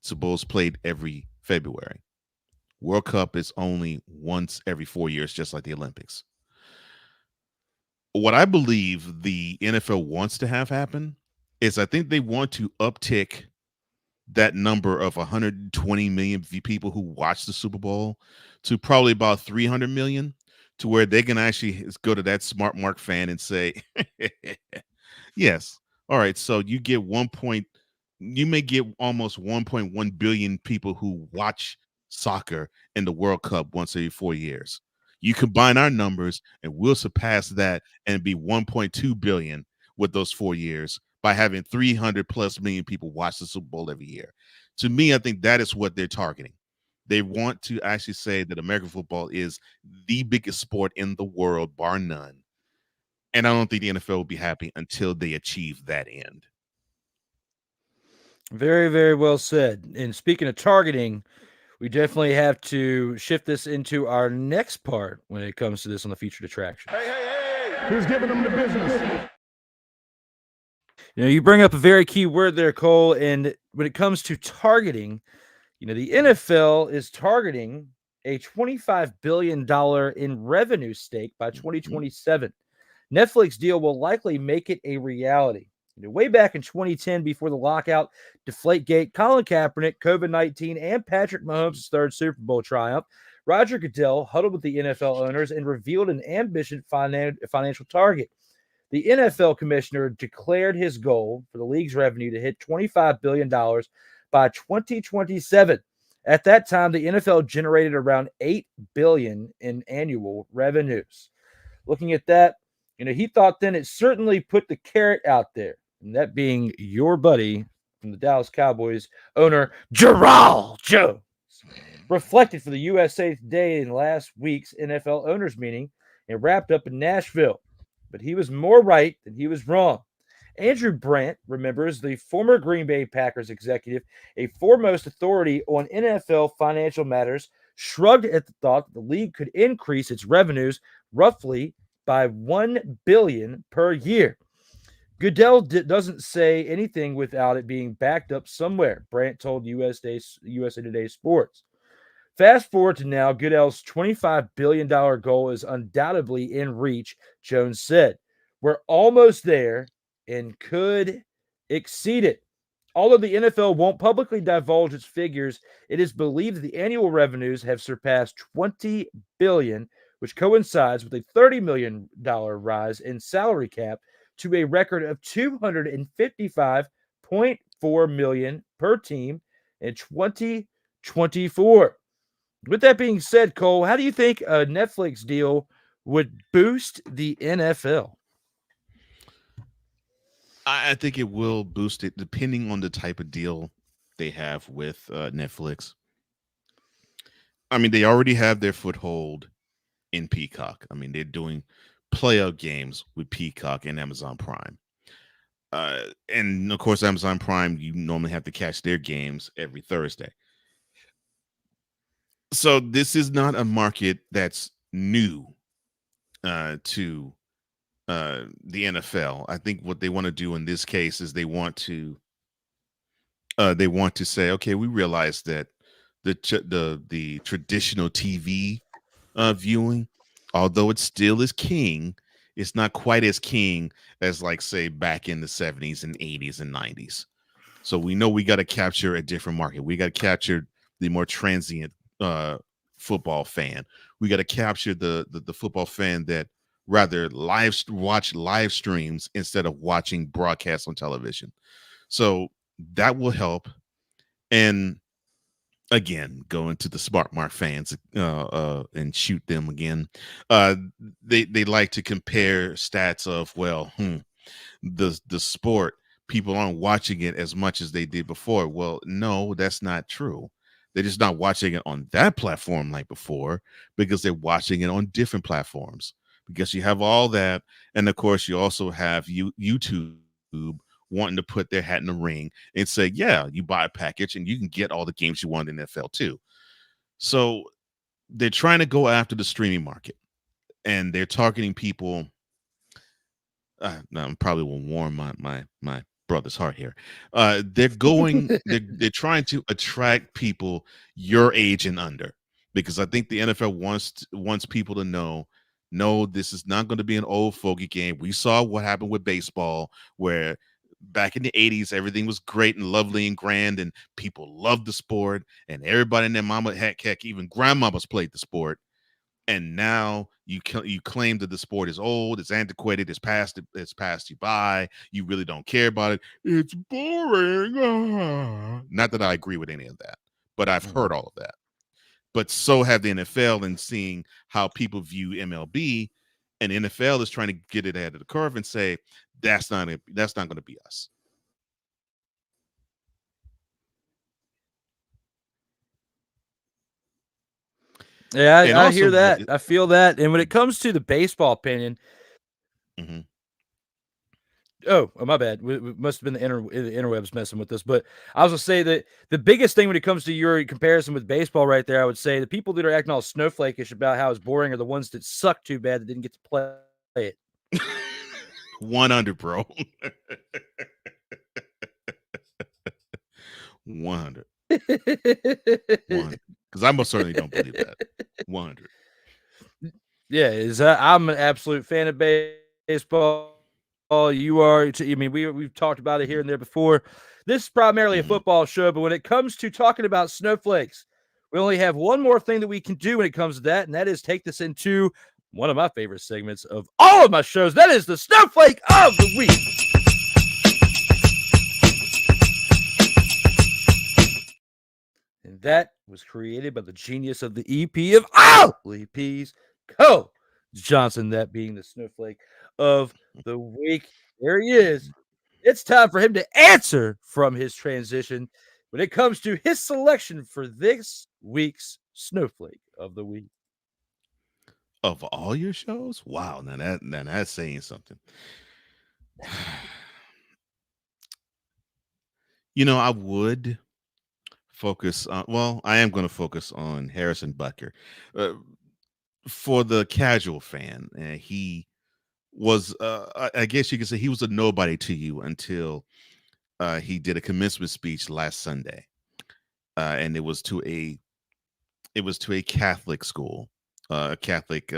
Super Bowl's played every February. World Cup is only once every 4 years, just like the Olympics. What I believe the NFL wants to have happen is I think they want to uptick that number of 120 million people who watch the Super Bowl to probably about 300 million, to where they can actually go to that smart mark fan and say, yes, all right, so you may get almost 1.1 billion people who watch soccer in the World Cup once every 4 years. You combine our numbers and we'll surpass that and be 1.2 billion with those 4 years by having 300 plus million people watch the Super Bowl every year. To me, I think that is what they're targeting. They want to actually say that American football is the biggest sport in the world, bar none. And I don't think the NFL will be happy until they achieve that end. Very, very well said. And speaking of targeting, we definitely have to shift this into our next part when it comes to this on the featured attraction. Hey, who's giving them the business? You know, you bring up a very key word there, Cole. And when it comes to targeting, you know, the NFL is targeting a $25 billion in revenue stake by 2027. Netflix deal will likely make it a reality. You know, way back in 2010, before the lockout, Deflategate, Colin Kaepernick, COVID-19, and Patrick Mahomes' third Super Bowl triumph, Roger Goodell huddled with the NFL owners and revealed an ambitious financial target. The NFL commissioner declared his goal for the league's revenue to hit $25 billion by 2027. At that time, the NFL generated around $8 billion in annual revenues. Looking at that, he thought then it certainly put the carrot out there, and that being your buddy from the Dallas Cowboys, owner Gerald Jones, reflected for the USA Today in last week's NFL owners meeting and wrapped up in Nashville. But he was more right than he was wrong. Andrew Brandt remembers the former Green Bay Packers executive, a foremost authority on NFL financial matters, shrugged at the thought that the league could increase its revenues roughly by $1 billion per year. Goodell doesn't say anything without it being backed up somewhere, Brandt told USA Today Sports. Fast forward to now, Goodell's $25 billion goal is undoubtedly in reach, Jones said. We're almost there and could exceed it. Although the NFL won't publicly divulge its figures, it is believed that the annual revenues have surpassed $20 billion, which coincides with a $30 million rise in salary cap to a record of $255.4 million per team in 2024. With that being said, Cole, how do you think a Netflix deal would boost the NFL? I think it will boost it depending on the type of deal they have with Netflix. I mean, they already have their foothold in Peacock. I mean, they're doing playout games with Peacock and Amazon Prime. And of course, Amazon Prime, you normally have to catch their games every Thursday. So this is not a market that's new to the NFL. I think what they want to do in this case is they want to say, okay, we realize that the traditional TV viewing, although it still is king, it's not quite as king as, like, say, back in the 70s and 80s and 90s. So we know we got to capture a different market. We got to capture the more transient football fan. We got to capture the football fan that rather watch live streams instead of watching broadcasts on television. So that will help. And again, going to the smart mark fans and shoot them again. They like to compare stats of, well, the sport, people aren't watching it as much as they did before. Well, no, that's not true. They're just not watching it on that platform like before, because they're watching it on different platforms. Because you have all that, and of course you also have YouTube wanting to put their hat in the ring and say, yeah, you buy a package and you can get all the games you want in the NFL too. So they're trying to go after the streaming market, and they're targeting people. I probably will warm my brother's heart here. They're trying to attract people your age and under, because I think the NFL wants people to know, no, this is not going to be an old fogey game. We saw what happened with baseball, where back in the 80s, everything was great and lovely and grand, and people loved the sport, and everybody and their mama, heck, even grandmamas played the sport. And now you claim that the sport is old, it's antiquated, it's passed you by. You really don't care about it. It's boring. Not that I agree with any of that, but I've heard all of that. But so have the NFL, and seeing how people view MLB, and NFL is trying to get it ahead of the curve and say that's not going to be us. Yeah, I hear that. I feel that. And when it comes to the baseball opinion, oh, my bad. It must have been the interwebs messing with us. But I was going to say that the biggest thing when it comes to your comparison with baseball right there, I would say the people that are acting all snowflakish about how it's boring are the ones that suck too bad that didn't get to play it. 100, bro. 100. 100. Because I most certainly don't believe that. 100. Yeah, I'm an absolute fan of baseball. You are. I mean, we've talked about it here and there before. This is primarily a football show, but when it comes to talking about snowflakes, we only have one more thing that we can do when it comes to that, and that is take this into one of my favorite segments of all of my shows. That is the Snowflake of the Week. And that was created by the genius of the EP of all EPs, Cole Johnson, that being the snowflake of the week. There he is. It's time for him to answer from his transition when it comes to his selection for this week's snowflake of the week. Of all your shows, wow! Now that's saying something. I would focus on. Well, I am going to focus on Harrison Butker. For the casual fan, he was. I guess you could say he was a nobody to you until he did a commencement speech last Sunday, and it was to a Catholic school, a Catholic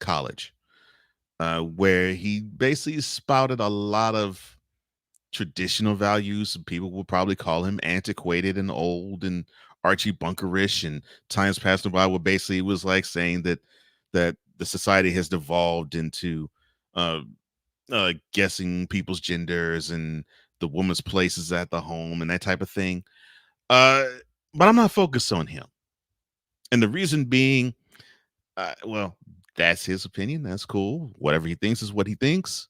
college, where he basically spouted a lot of traditional values. People will probably call him antiquated and old and Archie Bunkerish, and times passing by where basically it was like saying that the society has devolved into guessing people's genders and the woman's places at the home and that type of thing. But I'm not focused on him. And the reason being, well, that's his opinion. That's cool. Whatever he thinks is what he thinks.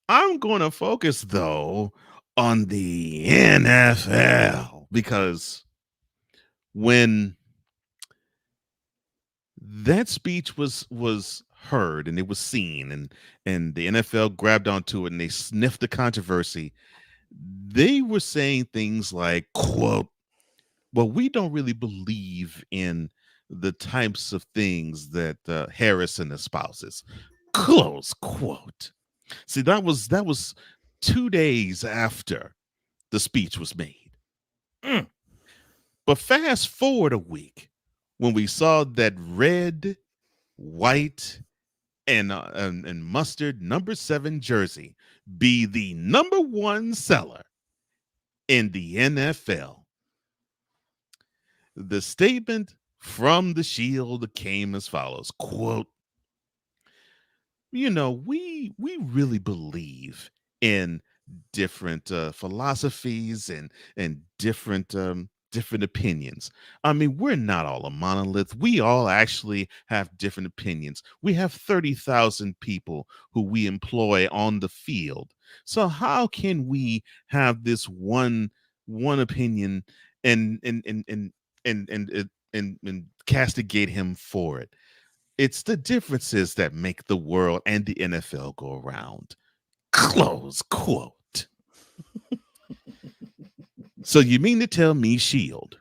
I'm going to focus, though, on the NFL, because when that speech was heard and it was seen, and the NFL grabbed onto it and they sniffed the controversy, they were saying things like, quote, well, we don't really believe in the types of things that Harrison espouses, close quote. See, that was 2 days after the speech was made. But fast forward a week when we saw that red, white, and mustard number 7 jersey be the number 1 seller in the NFL. The statement from the Shield came as follows, quote, we really believe in different philosophies and different opinions. I mean, we're not all a monolith. We all actually have different opinions. We have 30,000 people who we employ on the field. So how can we have this one opinion and castigate him for it? It's the differences that make the world and the NFL go around. Close quote. So you mean to tell me, Shield,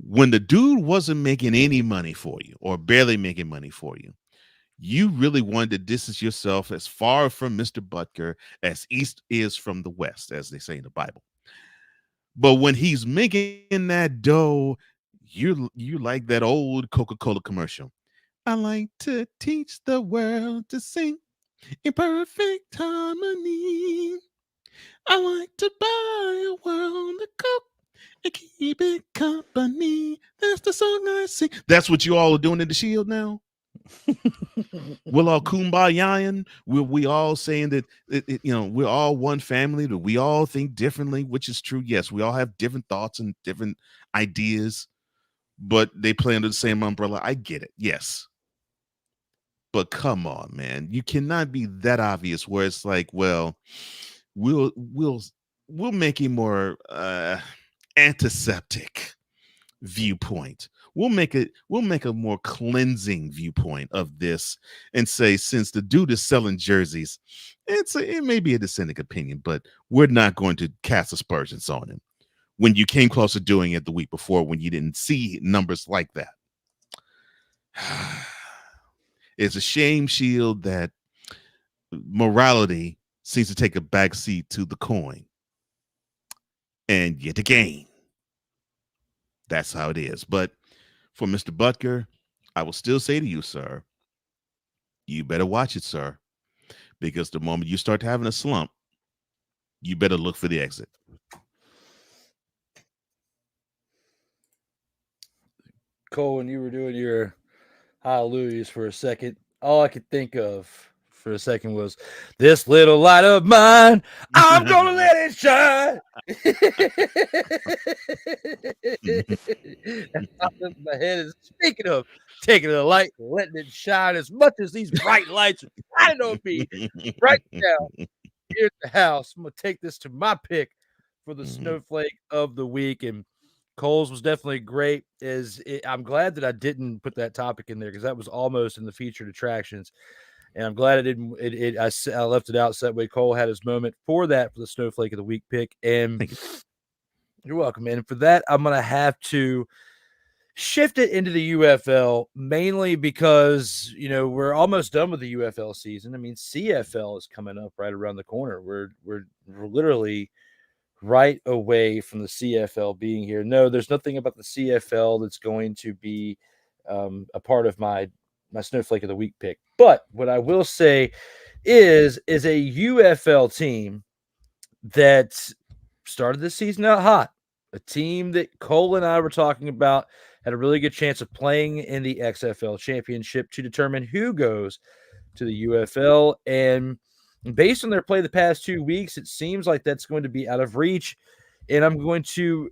when the dude wasn't making any money for you or barely making money for you, you really wanted to distance yourself as far from Mr. Butker as East is from the West, as they say in the Bible. But when he's making that dough, you like that old Coca-Cola commercial. I like to teach the world to sing in perfect harmony. I like to buy a world of Coke and keep it company. That's the song I sing. That's what you all are doing in the Shield now? We're all kumbayaing. We all saying that we're all one family, that we all think differently, which is true. Yes, we all have different thoughts and different ideas, but they play under the same umbrella. I get it. Yes. But come on, man. You cannot be that obvious where it's like, well, we'll make a more antiseptic viewpoint. We'll make a more cleansing viewpoint of this and say, since the dude is selling jerseys, it may be a dissenting opinion, but we're not going to cast aspersions on him. When you came close to doing it the week before, when you didn't see numbers like that. It's a shame, Shield, that morality seems to take a backseat to the coin. And yet again, that's how it is. But for Mr. Butker, I will still say to you, sir, you better watch it, sir. Because the moment you start having a slump, you better look for the exit. Cole, when you were doing your hallelujahs for a second, all I could think of for a second was, this little light of mine, I'm gonna let it shine. My head is speaking of taking the light and letting it shine as much as these bright lights are shining on me right now here at the house. I'm gonna take this to my pick for the snowflake of the week, and Cole's was definitely great. I'm glad that I didn't put that topic in there because that was almost in the featured attractions. And I'm glad I didn't. I left it out so that way Cole had his moment for that for the snowflake of the week pick. And you're welcome, man. And for that, I'm gonna have to shift it into the UFL mainly because we're almost done with the UFL season. I mean, CFL is coming up right around the corner. We're literally right away from the CFL being here. No, there's nothing about the CFL that's going to be a part of my snowflake of the week pick. But what I will say is a UFL team that started this season out hot, a team that Cole and I were talking about had a really good chance of playing in the XFL championship to determine who goes to the UFL. And based on their play the past 2 weeks, it seems like that's going to be out of reach. And I'm going to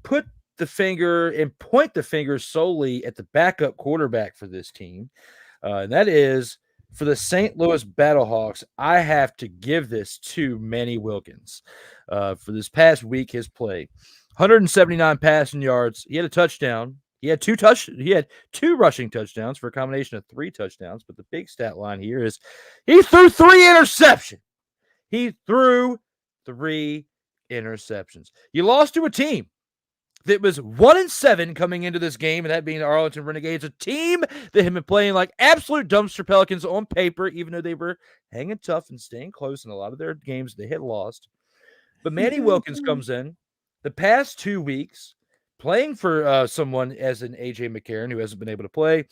put the finger and point the finger solely at the backup quarterback for this team. And that is for the St. Louis Battlehawks. I have to give this to Manny Wilkins for this past week. His play, 179 passing yards. He had a touchdown. He had two rushing touchdowns for a combination of 3 touchdowns. But the big stat line here is he threw 3 interceptions. He threw 3 interceptions. You lost to a team that was 1-7 coming into this game, and that being the Arlington Renegades, a team that had been playing like absolute dumpster Pelicans on paper, even though they were hanging tough and staying close in a lot of their games they had lost. But Manny Wilkins comes in the past 2 weeks playing for someone as an AJ McCarron who hasn't been able to play,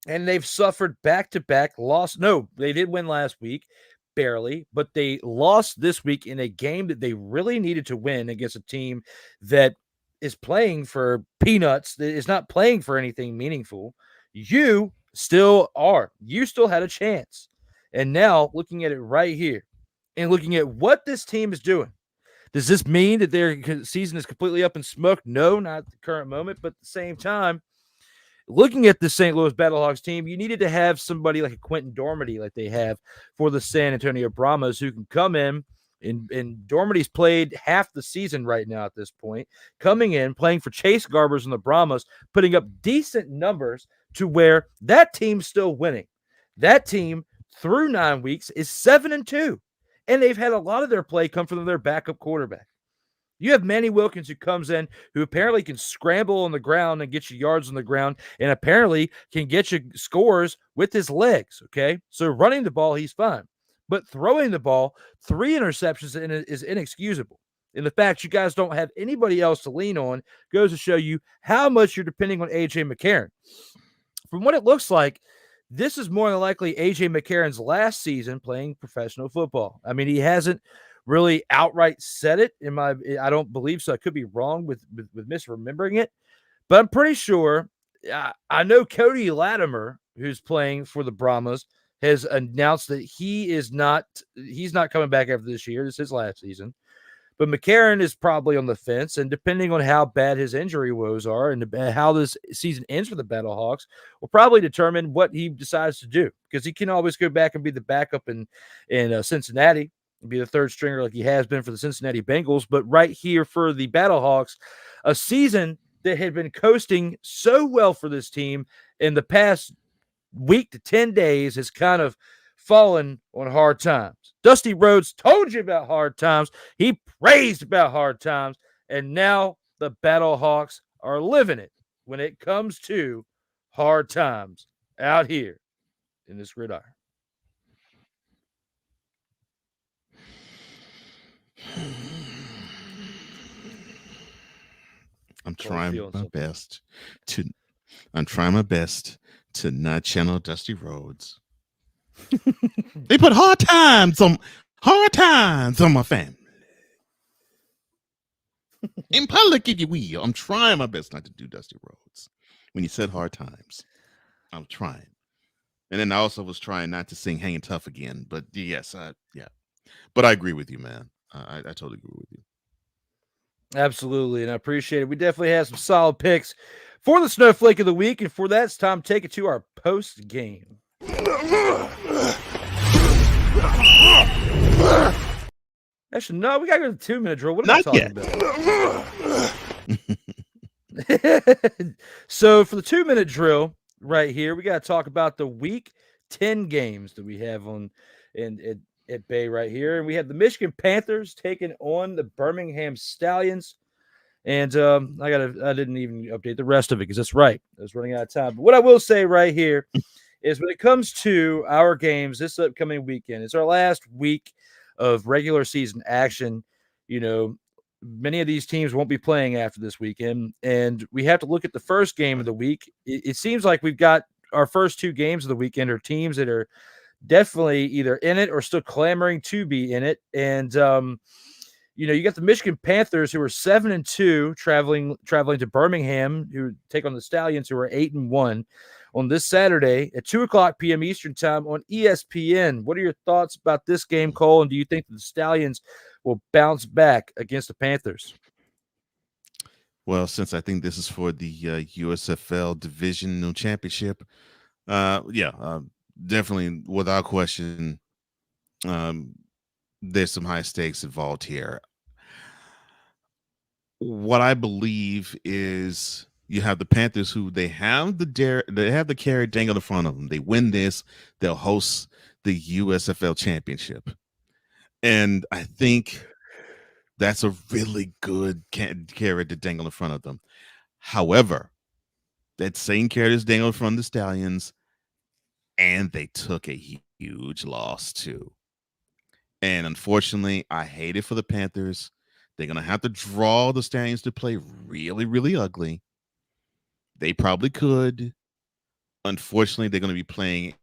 and they've suffered back-to-back loss. No, they did win last week, barely, but they lost this week in a game that they really needed to win against a team that is playing for peanuts, that is not playing for anything meaningful. You still are. You still had a chance. And now, looking at it right here and looking at what this team is doing, does this mean that their season is completely up in smoke? No, not at the current moment. But at the same time, looking at the St. Louis Battlehawks team, you needed to have somebody like a Quentin Dormady like they have for the San Antonio Brahmas who can come in. And Dormady's played half the season right now at this point, coming in, playing for Chase Garbers and the Brahmas, putting up decent numbers to where that team's still winning. That team, through 9 weeks, is 7-2. And they've had a lot of their play come from their backup quarterback. You have Manny Wilkins who comes in, who apparently can scramble on the ground and get you yards on the ground, and apparently can get you scores with his legs, okay? So running the ball, he's fine. But throwing the ball, 3 interceptions is inexcusable. And the fact you guys don't have anybody else to lean on goes to show you how much you're depending on AJ McCarron. From what it looks like, this is more than likely AJ McCarron's last season playing professional football. I mean, he hasn't really outright said it. I don't believe so. I could be wrong with misremembering it, but I'm pretty sure. I know Cody Latimer, who's playing for the Brahmas, has announced that he's not coming back after this year. This is his last season. But McCarron is probably on the fence, and depending on how bad his injury woes are and how this season ends for the Battlehawks, will probably determine what he decides to do, because he can always go back and be the backup in Cincinnati and be the third stringer like he has been for the Cincinnati Bengals. But right here for the Battlehawks, a season that had been coasting so well for this team in the past week to 10 days has kind of fallen on hard times. Dusty Rhodes told you about hard times. He praised about hard times. And now the Battlehawks are living it when it comes to hard times out here in this gridiron. I'm trying my best to not channel Dusty Rhodes. They put hard times on my family. In public, if you will. I'm trying my best not to do Dusty Rhodes. When you said hard times, I'm trying. And then I also was trying not to sing Hanging Tough again. But yes, yeah. But I agree with you, man. I totally agree with you. Absolutely, and I appreciate it. We definitely have some solid picks for the Snowflake of the Week, and for that, it's time to take it to our post game. Actually, no, we got to go to the 2-minute drill. What am I talking about? So for the 2-minute drill right here, we got to talk about the Week 10 games that we have on at Bay right here, and we have the Michigan Panthers taking on the Birmingham Stallions. And I didn't even update the rest of it because that's right. I was running out of time. But what I will say right here is when it comes to our games this upcoming weekend, it's our last week of regular season action. You know, many of these teams won't be playing after this weekend, and we have to look at the first game of the week. It seems like we've got our first 2 games of the weekend are teams that are definitely either in it or still clamoring to be in it. And you got the Michigan Panthers, who are 7-2, traveling to Birmingham, who take on the Stallions, who are 8-1, on this Saturday at 2:00 p.m. Eastern time on ESPN. What are your thoughts about this game, Cole? And do you think the Stallions will bounce back against the Panthers? Well, since I think this is for the USFL Divisional Championship, definitely without question, there's some high stakes involved here. What I believe is you have the Panthers, who they have the carrot dangled in front of them. They win this, they'll host the USFL Championship, and I think that's a really good carrot to dangle in front of them. However, that same carrot is dangled in front of the Stallions, and they took a huge loss too. And unfortunately, I hate it for the Panthers. They're going to have to draw the Stallions to play really, really ugly. They probably could. Unfortunately, they're going to be playing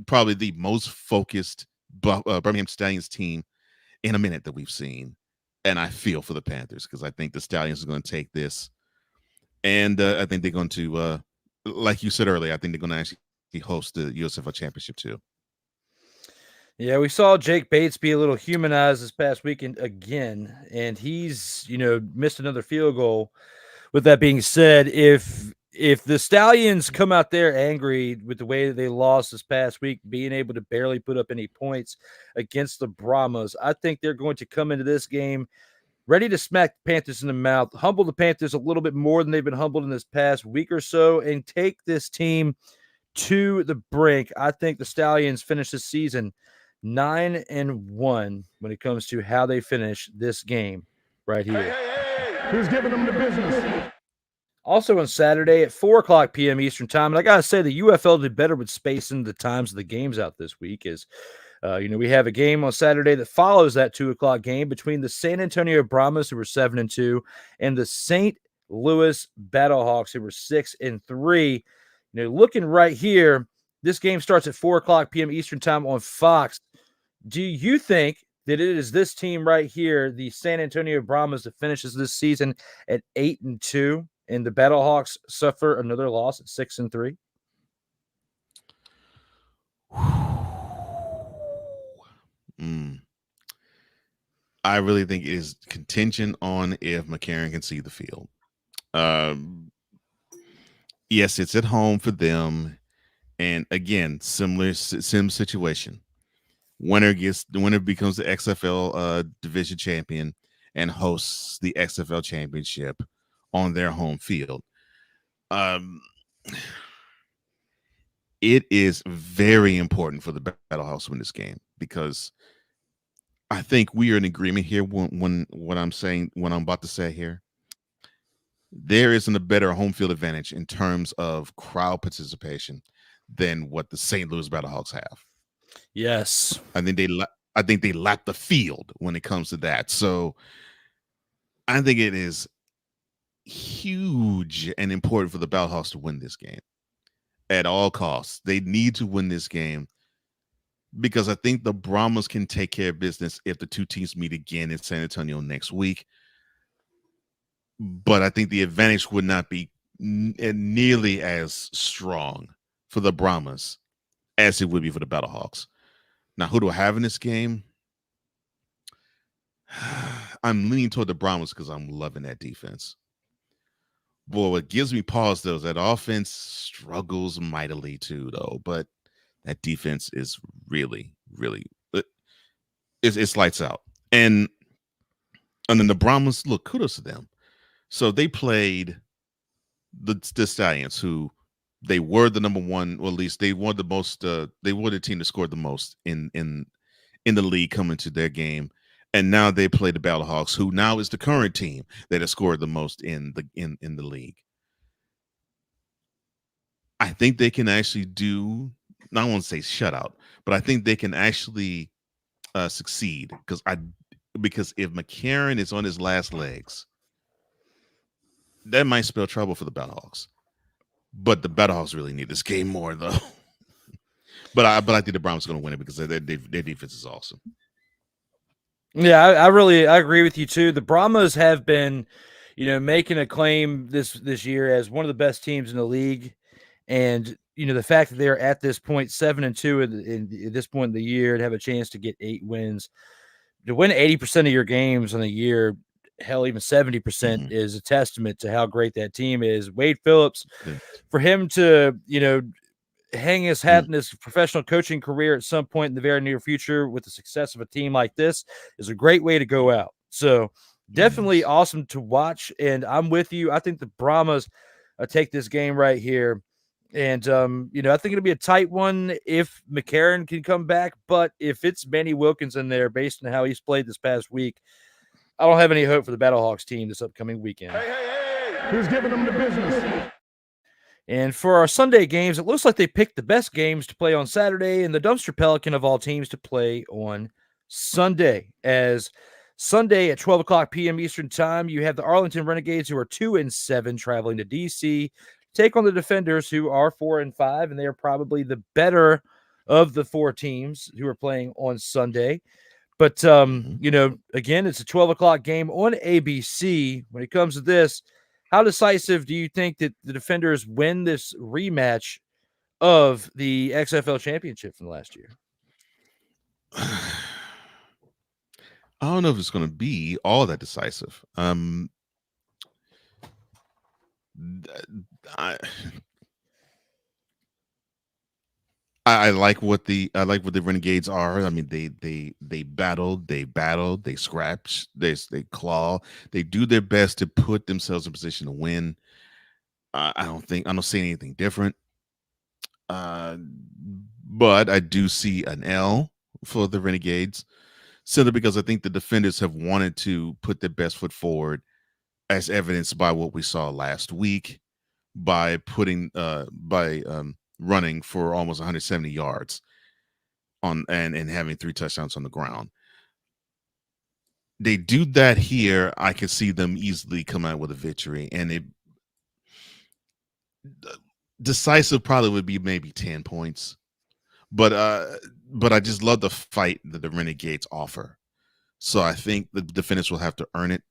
probably the most focused Birmingham Stallions team in a minute that we've seen. And I feel for the Panthers because I think the Stallions are going to take this. And I think they're going to, like you said earlier, I think they're going to actually host the USFL Championship too. Yeah, we saw Jake Bates be a little humanized this past weekend again, and he's, missed another field goal. With that being said, if the Stallions come out there angry with the way that they lost this past week, being able to barely put up any points against the Brahmas, I think they're going to come into this game ready to smack the Panthers in the mouth, humble the Panthers a little bit more than they've been humbled in this past week or so, and take this team to the brink. I think the Stallions finish this season 9-1 when it comes to how they finish this game right here. Who's giving them the business? Also on Saturday at 4:00 p.m. Eastern time, and I gotta say the UFL did better with spacing the times of the games out this week. Is we have a game on Saturday that follows that 2:00 game between the San Antonio Brahmas, who were 7-2, and the St. Louis Battlehawks, who were 6-3. Looking right here, this game starts at 4:00 p.m. Eastern time on Fox. Do you think that it is this team right here, the San Antonio Brahmas, that finishes this season at 8-2, and the Battlehawks suffer another loss at 6-3? I really think it is contingent on if McCarron can see the field. Yes, it's at home for them, and again, similar situation. Winner becomes the XFL division champion and hosts the XFL championship on their home field. It is very important for the Battlehawks to win this game because I think we are in agreement here when what I'm about to say here. There isn't a better home field advantage in terms of crowd participation than what the St. Louis Battlehawks have. Yes. I think they lack the field when it comes to that. So I think it is huge and important for the Battlehawks to win this game at all costs. They need to win this game because I think the Brahmas can take care of business if the two teams meet again in San Antonio next week. But I think the advantage would not be nearly as strong for the Brahmas as it would be for the Battlehawks. Now, who do I have in this game? I'm leaning toward the Brahmas because I'm loving that defense. Boy, what gives me pause though is that offense struggles mightily too, though. But that defense is really, really it's lights out. And then the Brahmas, look, kudos to them. So they played the Stallions, who they were the number one, or at least they were the most. They were the team that scored the most in the league coming to their game. And now they play the Battlehawks, who now is the current team that has scored the most in the league. I think they can actually do. I don't want to say shutout, but I think they can actually succeed because if McCarron is on his last legs, that might spell trouble for the Battlehawks. But the Battlehawks really need this game more though. but I think the Browns are going to win it because their defense is awesome. Yeah, I agree with you too. The Brahmas have been, making a claim this year as one of the best teams in the league, and the fact that they're at this point 7-2 at this point in the year and have a chance to get 8 wins, to win 80% of your games in a year, hell, even 70% is a testament to how great that team is. Wade Phillips, for him to hang his hat in his professional coaching career at some point in the very near future with the success of a team like this is a great way to go out. So definitely awesome to watch. And I'm with you. I think the Brahmas take this game right here. And, I think it'll be a tight one if McCarron can come back. But if it's Manny Wilkins in there, based on how he's played this past week, I don't have any hope for the Battlehawks team this upcoming weekend. Hey, who's giving them the business? And for our Sunday games, it looks like they picked the best games to play on Saturday and the Dumpster Pelican of all teams to play on Sunday. As Sunday at 12 o'clock p.m. Eastern time, you have the Arlington Renegades, who are 2-7, traveling to D.C., take on the Defenders, who are 4-5, and they are probably the better of the 4 teams who are playing on Sunday. But, again, it's a 12 o'clock game on ABC. When it comes to this, how decisive do you think that the Defenders win this rematch of the XFL championship from last year? I don't know if it's going to be all that decisive. I like what the Renegades are. I mean, they battled, they scratch, they claw, they do their best to put themselves in position to win. I don't see anything different. But I do see an L for the Renegades, simply because I think the Defenders have wanted to put their best foot forward, as evidenced by what we saw last week, by running for almost 170 yards and having 3 touchdowns on the ground. They do that here. I can see them easily come out with a victory, and decisive probably would be maybe 10 points. But I just love the fight that the Renegades offer. So I think the Defenders will have to earn it,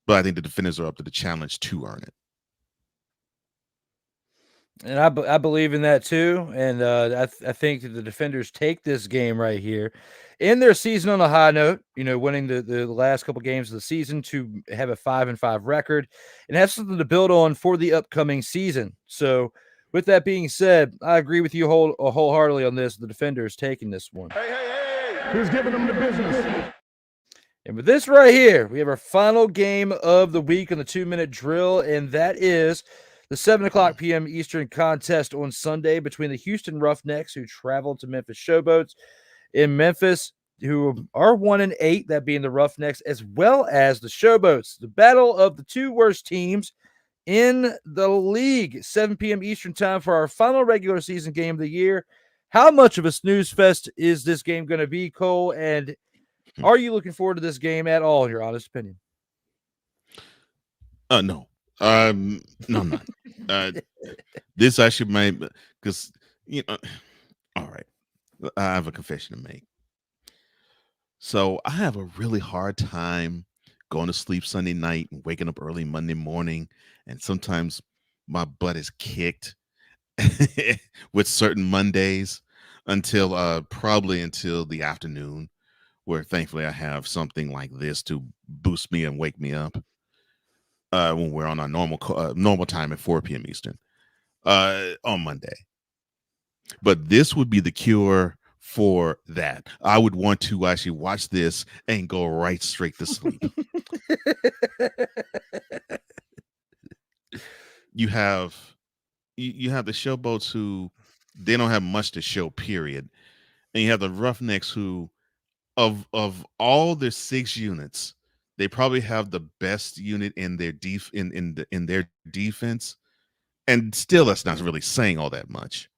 but I think the Defenders are up to the challenge to earn it. And I believe in that too. And I think that the Defenders take this game right here, end their season on a high note, winning the last couple games of the season to have a 5-5 record and have something to build on for the upcoming season. So with that being said, I agree with you wholeheartedly on this. The Defenders taking this one. Hey, who's giving them the business? And with this right here, we have our final game of the week on the 2-minute drill, and that is the 7 o'clock p.m. Eastern contest on Sunday between the Houston Roughnecks, who traveled to Memphis Showboats in Memphis, who are 1-8, that being the Roughnecks, as well as the Showboats. The battle of the 2 worst teams in the league. 7 p.m. Eastern time for our final regular season game of the year. How much of a snooze fest is this game going to be, Cole? And are you looking forward to this game at all, in your honest opinion? No. No, I'm not. This actually might, because all right, I have a confession to make. So I have a really hard time going to sleep Sunday night and waking up early Monday morning, and sometimes my butt is kicked with certain Mondays until probably until the afternoon, where thankfully I have something like this to boost me and wake me up when we're on our normal time at 4 p.m. Eastern on Monday. But this would be the cure for that. I would want to actually watch this and go right straight to sleep. You have the Showboats who they don't have much to show, period. And you have the Roughnecks who of all their 6 units, they probably have the best unit in their in their defense. And still that's not really saying all that much.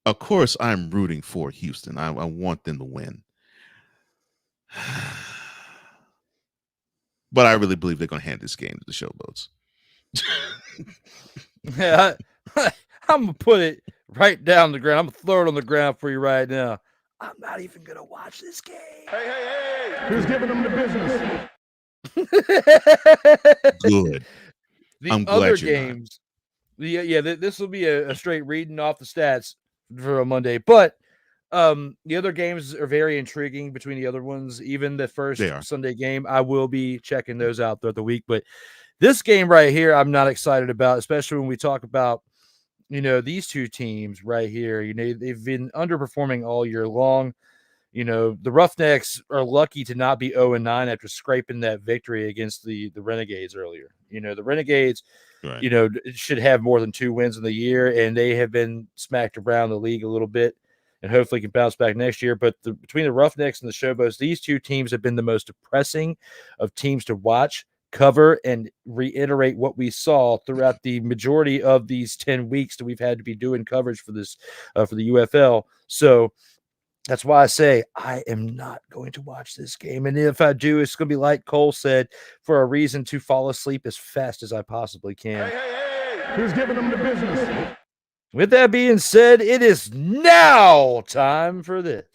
Of course, I'm rooting for Houston. I want them to win. But I really believe they're going to hand this game to the Showboats. Yeah, I'm going to put it right down the ground. I'm going to throw it on the ground for you right now. I'm not even going to watch this game. Hey. Who's giving them the business? Good. The other games, this will be a straight reading off the stats for a Monday, but the other games are very intriguing between the other ones. Even the first Sunday game, I will be checking those out throughout the week. But this game right here, I'm not excited about, especially when we talk about, these two teams right here. They've been underperforming all year long. The Roughnecks are lucky to not be 0-9 after scraping that victory against the Renegades earlier. The Renegades, right, should have more than 2 wins in the year, and they have been smacked around the league a little bit and hopefully can bounce back next year. But between the Roughnecks and the Showboats, these two teams have been the most depressing of teams to watch, cover, and reiterate what we saw throughout the majority of these 10 weeks that we've had to be doing coverage for this, for the UFL. So that's why I say I am not going to watch this game. And if I do, it's going to be like Cole said, for a reason to fall asleep as fast as I possibly can. Hey. Who's giving them the business? With that being said, it is now time for this.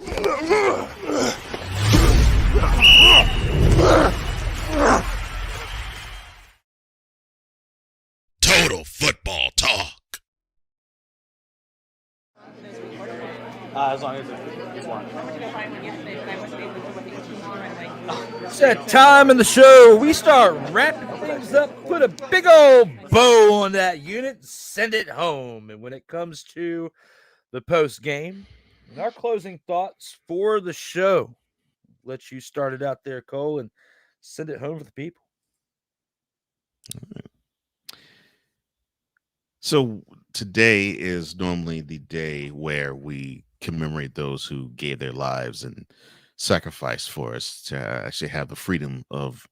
Total football talk. As long as it's one. It's that time in the show. We start wrapping things up, put a big old bow on that unit, send it home. And when it comes to the post game and our closing thoughts for the show, let you start it out there, Cole, and send it home for the people. So today is normally the day where we commemorate those who gave their lives and sacrificed for us to actually have the freedom of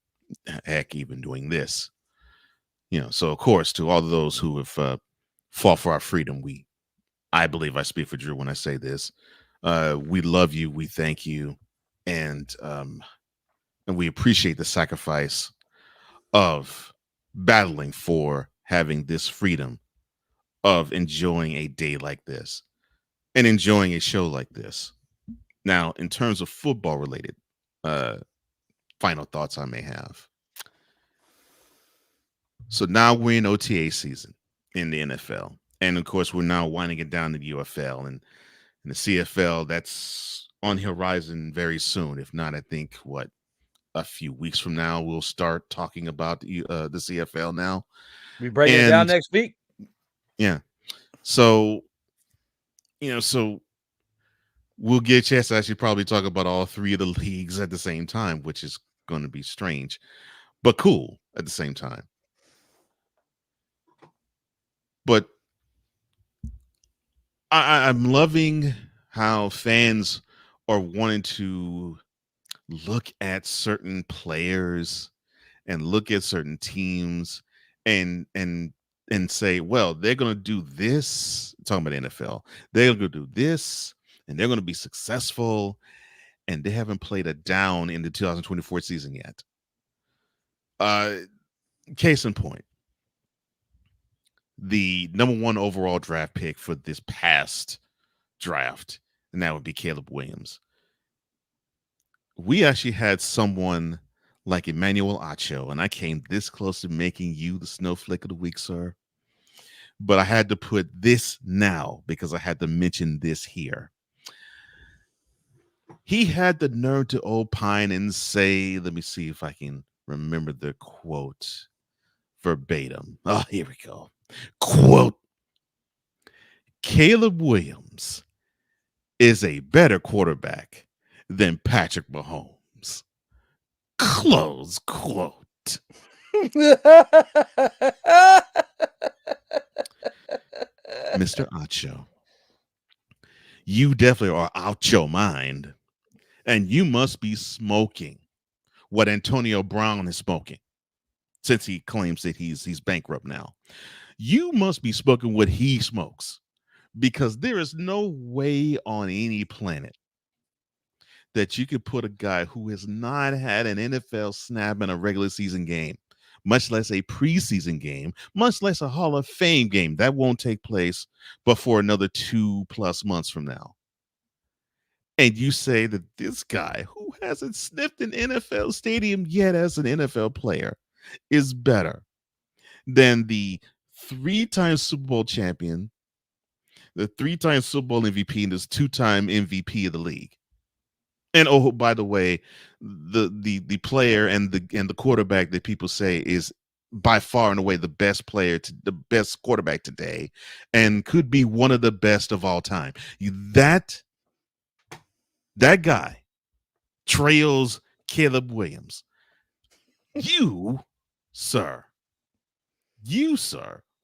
heck even doing this. So of course, to all of those who have fought for our freedom, I believe I speak for Drew when I say this. We love you, we thank you, and we appreciate the sacrifice of battling for having this freedom of enjoying a day like this and enjoying a show like this. Now, in terms of football related final thoughts I may have. So now we're in OTA season in the NFL. And of course, we're now winding it down to the UFL and the CFL. That's on the horizon very soon. If not, I think a few weeks from now, we'll start talking about the CFL now. We break it down next week. Yeah. So, so we'll get a chance to actually probably talk about all 3 of the leagues at the same time, which is going to be strange, but cool at the same time. But I'm loving how fans are wanting to look at certain players and look at certain teams and say, well, they're going to do this. Talking about NFL, they're going to do this and they're going to be successful, and they haven't played a down in the 2024 season yet. Case in point, the number 1 overall draft pick for this past draft, and that would be Caleb Williams. We actually had someone like Emmanuel Acho, and I came this close to making you the snowflake of the week, sir. But I had to put this now because I had to mention this here. he had the nerve to opine and say, let me see if I can remember the quote verbatim. Oh, here we go. Quote, Caleb Williams is a better quarterback than Patrick Mahomes. Close quote. Mr. Acho, you definitely are out your mind, and you must be smoking what Antonio Brown is smoking, since he claims that he's bankrupt now. You must be smoking what he smokes, because there is no way on any planet that you could put a guy who has not had an NFL snap in a regular season game, much less a preseason game, much less a Hall of Fame game. That won't take place before another 2+ months from now. And you say that this guy who hasn't sniffed an NFL stadium yet as an NFL player is better than the 3-time Super Bowl champion, the 3-time Super Bowl MVP, and this 2-time MVP of the league. And oh, by the way, the player and the quarterback that people say is by far and away the best quarterback today, and could be one of the best of all time. That guy trails Caleb Williams. You, sir,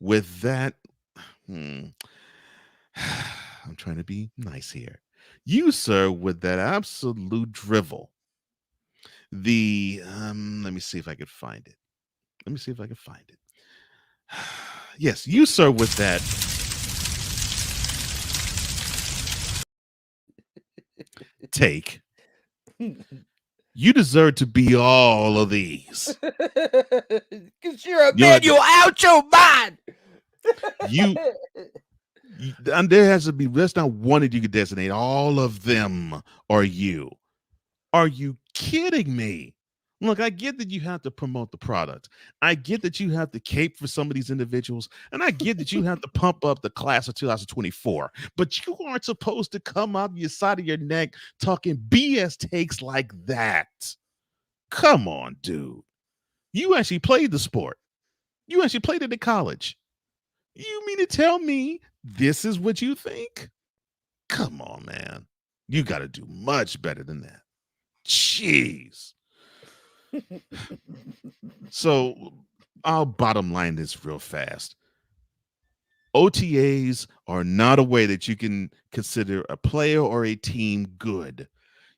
with that, I'm trying to be nice here. You, sir, with that absolute drivel. Let me see if I can find it. Yes, you, sir, with that take. You deserve to be all of these. Because you're a man, you're out your mind. And there has to be, that's not one that you could designate. All of them are you. Are you kidding me? Look, I get that you have to promote the product. I get that you have to cape for some of these individuals. And I get that you have to pump up the class of 2024. But you aren't supposed to come out your side of your neck talking BS takes like that. Come on, dude. You actually played the sport. You actually played it in college. You mean to tell me this is what you think? Come on, man. You got to do much better than that. Jeez. So I'll bottom line this real fast. OTAs are not a way that you can consider a player or a team good.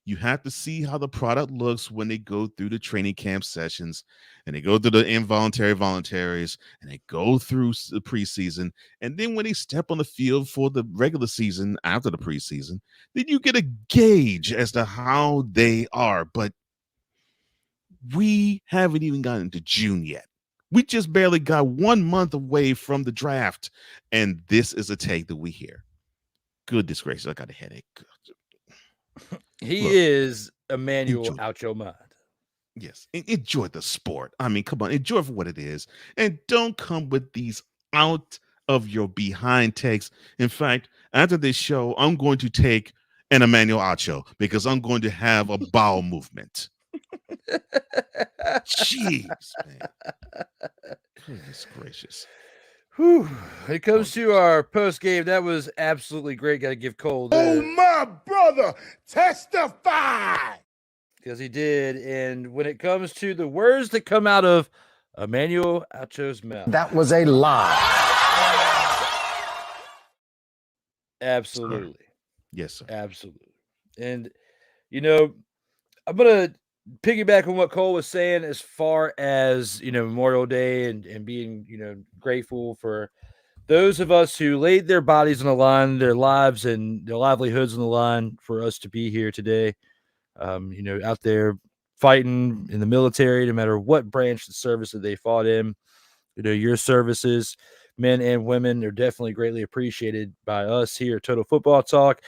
You have to see how the product looks when they go through the training camp sessions, and they go through the involuntary voluntaries, and they go through the preseason. And then when they step on the field for the regular season after the preseason, then you get a gauge as to how they are. But we haven't even gotten to June yet. We just barely got 1 month away from the draft, and this is a take that we hear. Goodness gracious, I got a headache. He is Emmanuel out your mind. Yes, enjoy the sport. I mean, come on, enjoy for what it is, and don't come with these out of your behind takes. In fact, after this show, I'm going to take an Emmanuel Acho because I'm going to have a bowel movement. Jeez, man. Goodness gracious. Whew. When it comes to our post game, that was absolutely great. Got to give Cole. Oh, my brother, testify. Because he did. And when it comes to the words that come out of Emmanuel Acho's mouth, that was a lie. Absolutely. Yes, sir. Absolutely. And, you know, I'm going to piggyback on what Cole was saying as far as, you know, Memorial Day and being, you know, grateful for those of us who laid their bodies on the line, their lives and their livelihoods on the line for us to be here today. You know, out there fighting in the military, no matter what branch of service that they fought in. You know, your services, men and women, are definitely greatly appreciated by us here at Total Football Talk,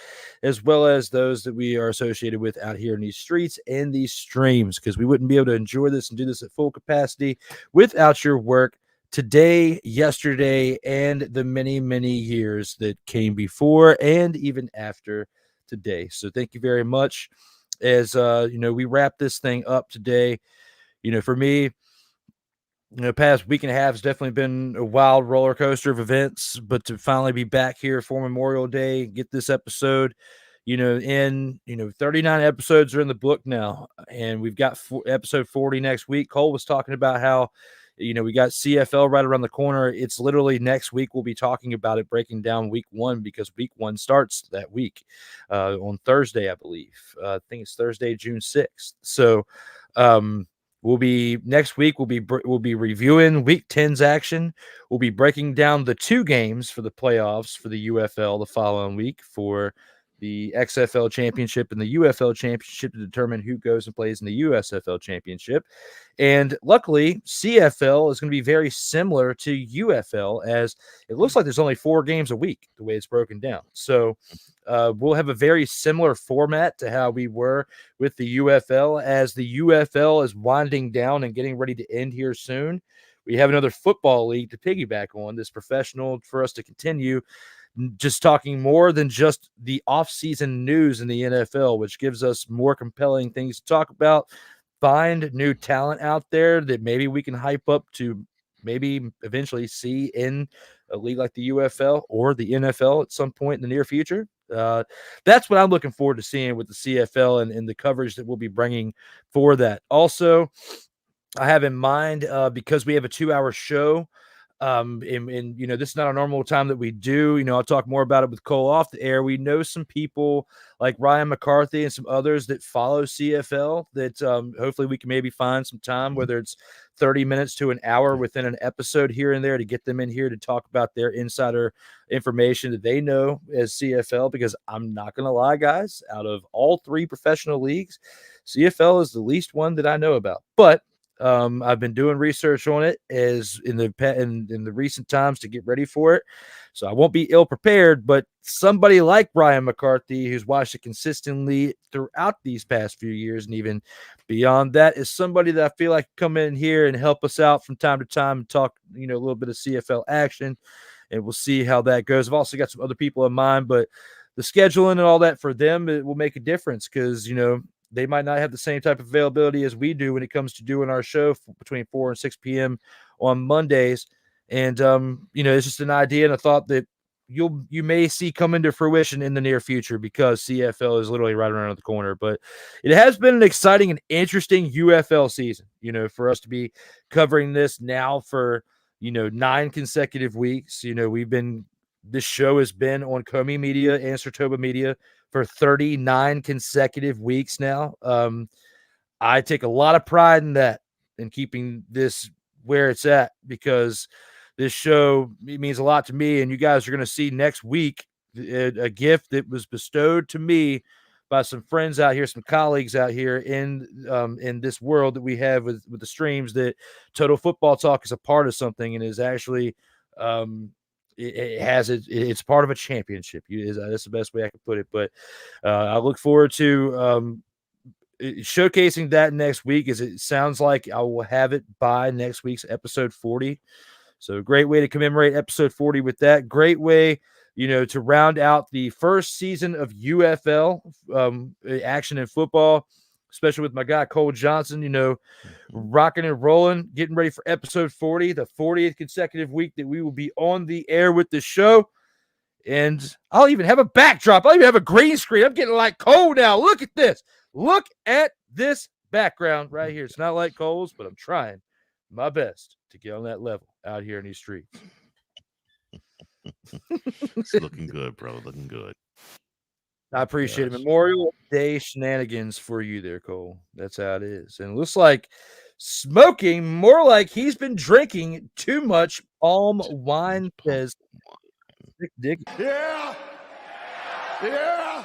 as well as those that we are associated with out here in these streets and these streams, because we wouldn't be able to enjoy this and do this at full capacity without your work today, yesterday, and the many, many years that came before and even after today. So thank you very much. as we wrap this thing up today. For me, past week and a half has definitely been a wild roller coaster of events, but to finally be back here for Memorial Day, get this episode, 39 episodes are in the book now, and we've got episode 40 next week. Cole was talking about how, we got CFL right around the corner. It's literally next week. We'll be talking about it, breaking down week 1, because week 1 starts that week on Thursday, I believe. I think it's Thursday, June 6th. So, next week. We'll be reviewing Week 10's action. We'll be breaking down the 2 games for the playoffs for the UFL the following week for the XFL Championship and the UFL Championship to determine who goes and plays in the USFL Championship. And luckily, CFL is going to be very similar to UFL, as it looks like there's only 4 games a week the way it's broken down. So we'll have a very similar format to how we were with the UFL, as the UFL is winding down and getting ready to end here soon. We have another football league to piggyback on this professional for us to continue just talking more than just the off-season news in the NFL, which gives us more compelling things to talk about, find new talent out there that maybe we can hype up to maybe eventually see in a league like the UFL or the NFL at some point in the near future. That's what I'm looking forward to seeing with the CFL and the coverage that we'll be bringing for that. Also, I have in mind, because we have a 2-hour show, this is not a normal time that we do. I'll talk more about it with Cole off the air. We know some people like Ryan McCarthy and some others that follow CFL that hopefully we can maybe find some time, whether it's 30 minutes to an hour within an episode here and there, to get them in here to talk about their insider information that they know as CFL, because I'm not going to lie, guys, out of all 3 professional leagues, CFL is the least one that I know about. But I've been doing research on it as in the recent times to get ready for it. So I won't be ill prepared, but somebody like Brian McCarthy, who's watched it consistently throughout these past few years and even beyond that, is somebody that I feel like can come in here and help us out from time to time and talk, a little bit of CFL action, and we'll see how that goes. I've also got some other people in mind, but the scheduling and all that for them, it will make a difference, because, they might not have the same type of availability as we do when it comes to doing our show between 4 and 6 p.m. on Mondays. And, it's just an idea and a thought that you may see come into fruition in the near future, because CFL is literally right around the corner. But it has been an exciting and interesting UFL season, for us to be covering this now for, 9 consecutive weeks. This show has been on COMI Media and SIRTOBA Media for 39 consecutive weeks now. I take a lot of pride in that, in keeping this where it's at, because this show, it means a lot to me. And you guys are going to see next week a gift that was bestowed to me by some friends out here, some colleagues out here in this world that we have with the streams, that Total Football Talk is a part of something and is actually it's part of a championship. That's the best way I can put it. But I look forward to showcasing that next week, as it sounds like I will have it by next week's episode 40. So a great way to commemorate episode 40 with that. Great way, to round out the first season of UFL action in football, especially with my guy Cole Johnson, rocking and rolling, getting ready for episode 40, the 40th consecutive week that we will be on the air with the show. And I'll even have a backdrop. I'll even have a green screen. I'm getting like Cole now. Look at this. Look at this background right here. It's not like Cole's, but I'm trying my best to get on that level out here in these streets. It's looking good, bro. Looking good. I appreciate it. Memorial Day shenanigans for you there, Cole. That's how it is. And it looks like smoking more like he's been drinking too much palm wine. Says Dick. Yeah. Yeah.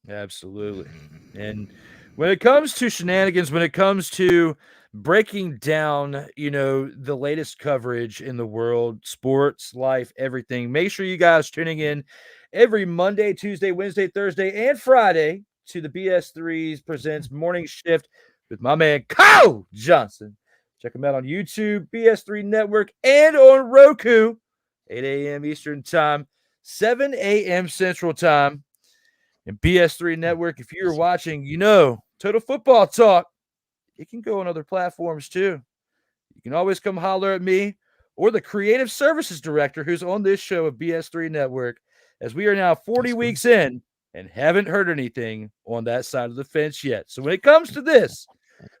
Absolutely. And when it comes to shenanigans, when it comes to breaking down, the latest coverage in the world, sports, life, everything, make sure you guys tuning in every Monday, Tuesday, Wednesday, Thursday, and Friday to the BS3's Presents Morning Shift with my man Cole Johnson. Check him out on YouTube, BS3 Network, and on Roku, 8 a.m. Eastern Time, 7 a.m. Central Time. And BS3 Network, if you're watching, you know, Total Football Talk, it can go on other platforms too. You can always come holler at me or the creative services director who's on this show of BS3 Network, as we are now 40 weeks in and haven't heard anything on that side of the fence yet. So when it comes to this,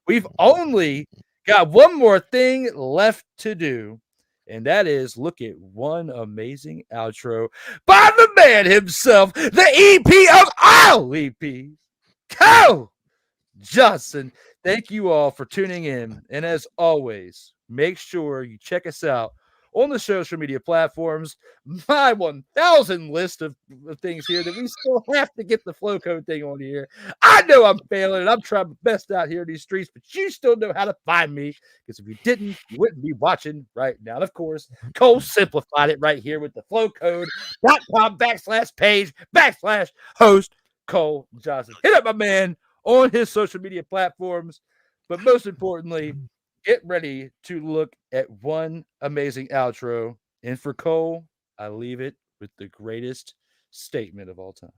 we've only got one more thing left to do, and that is look at one amazing outro by the man himself, the EP of all EPs, Cole Johnson. Thank you all for tuning in. And as always, make sure you check us out on the social media platforms. My 1,000 list of things here that we still have to get the flow code thing on here. I know I'm failing and I'm trying my best out here in these streets, but you still know how to find me, because if you didn't, you wouldn't be watching right now. And of course, Cole simplified it right here with the flowcode.com/page/host Cole Johnson. Hit up my man on his social media platforms. But most importantly, get ready to look at one amazing outro. And for Cole, I leave it with the greatest statement of all time.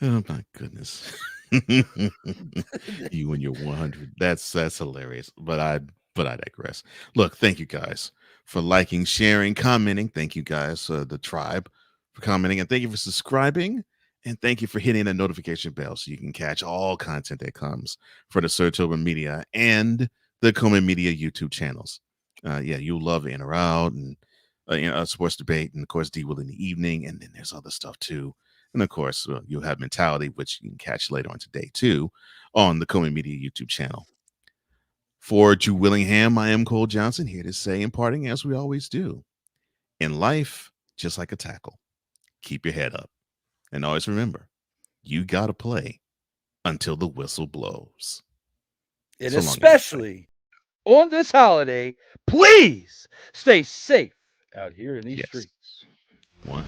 Oh my goodness. You and your 100. That's hilarious. But I digress. Look, thank you guys for liking, sharing, commenting. Thank you guys, the tribe, for commenting, and thank you for subscribing. And thank you for hitting the notification bell so you can catch all content that comes for the SIRTOBA Media and the COMI Media YouTube channels. Yeah, you'll love In or Out and sports debate, and of course D Willy in the evening, and then there's other stuff too. And of course, you'll have Mentality, which you can catch later on today too on the COMI Media YouTube channel. For Drew Willingham, I am Cole Johnson, here to say, in parting, as we always do, in life, just like a tackle, keep your head up. And always remember, you got to play until the whistle blows. And so especially on this holiday, please stay safe out here in these streets. One.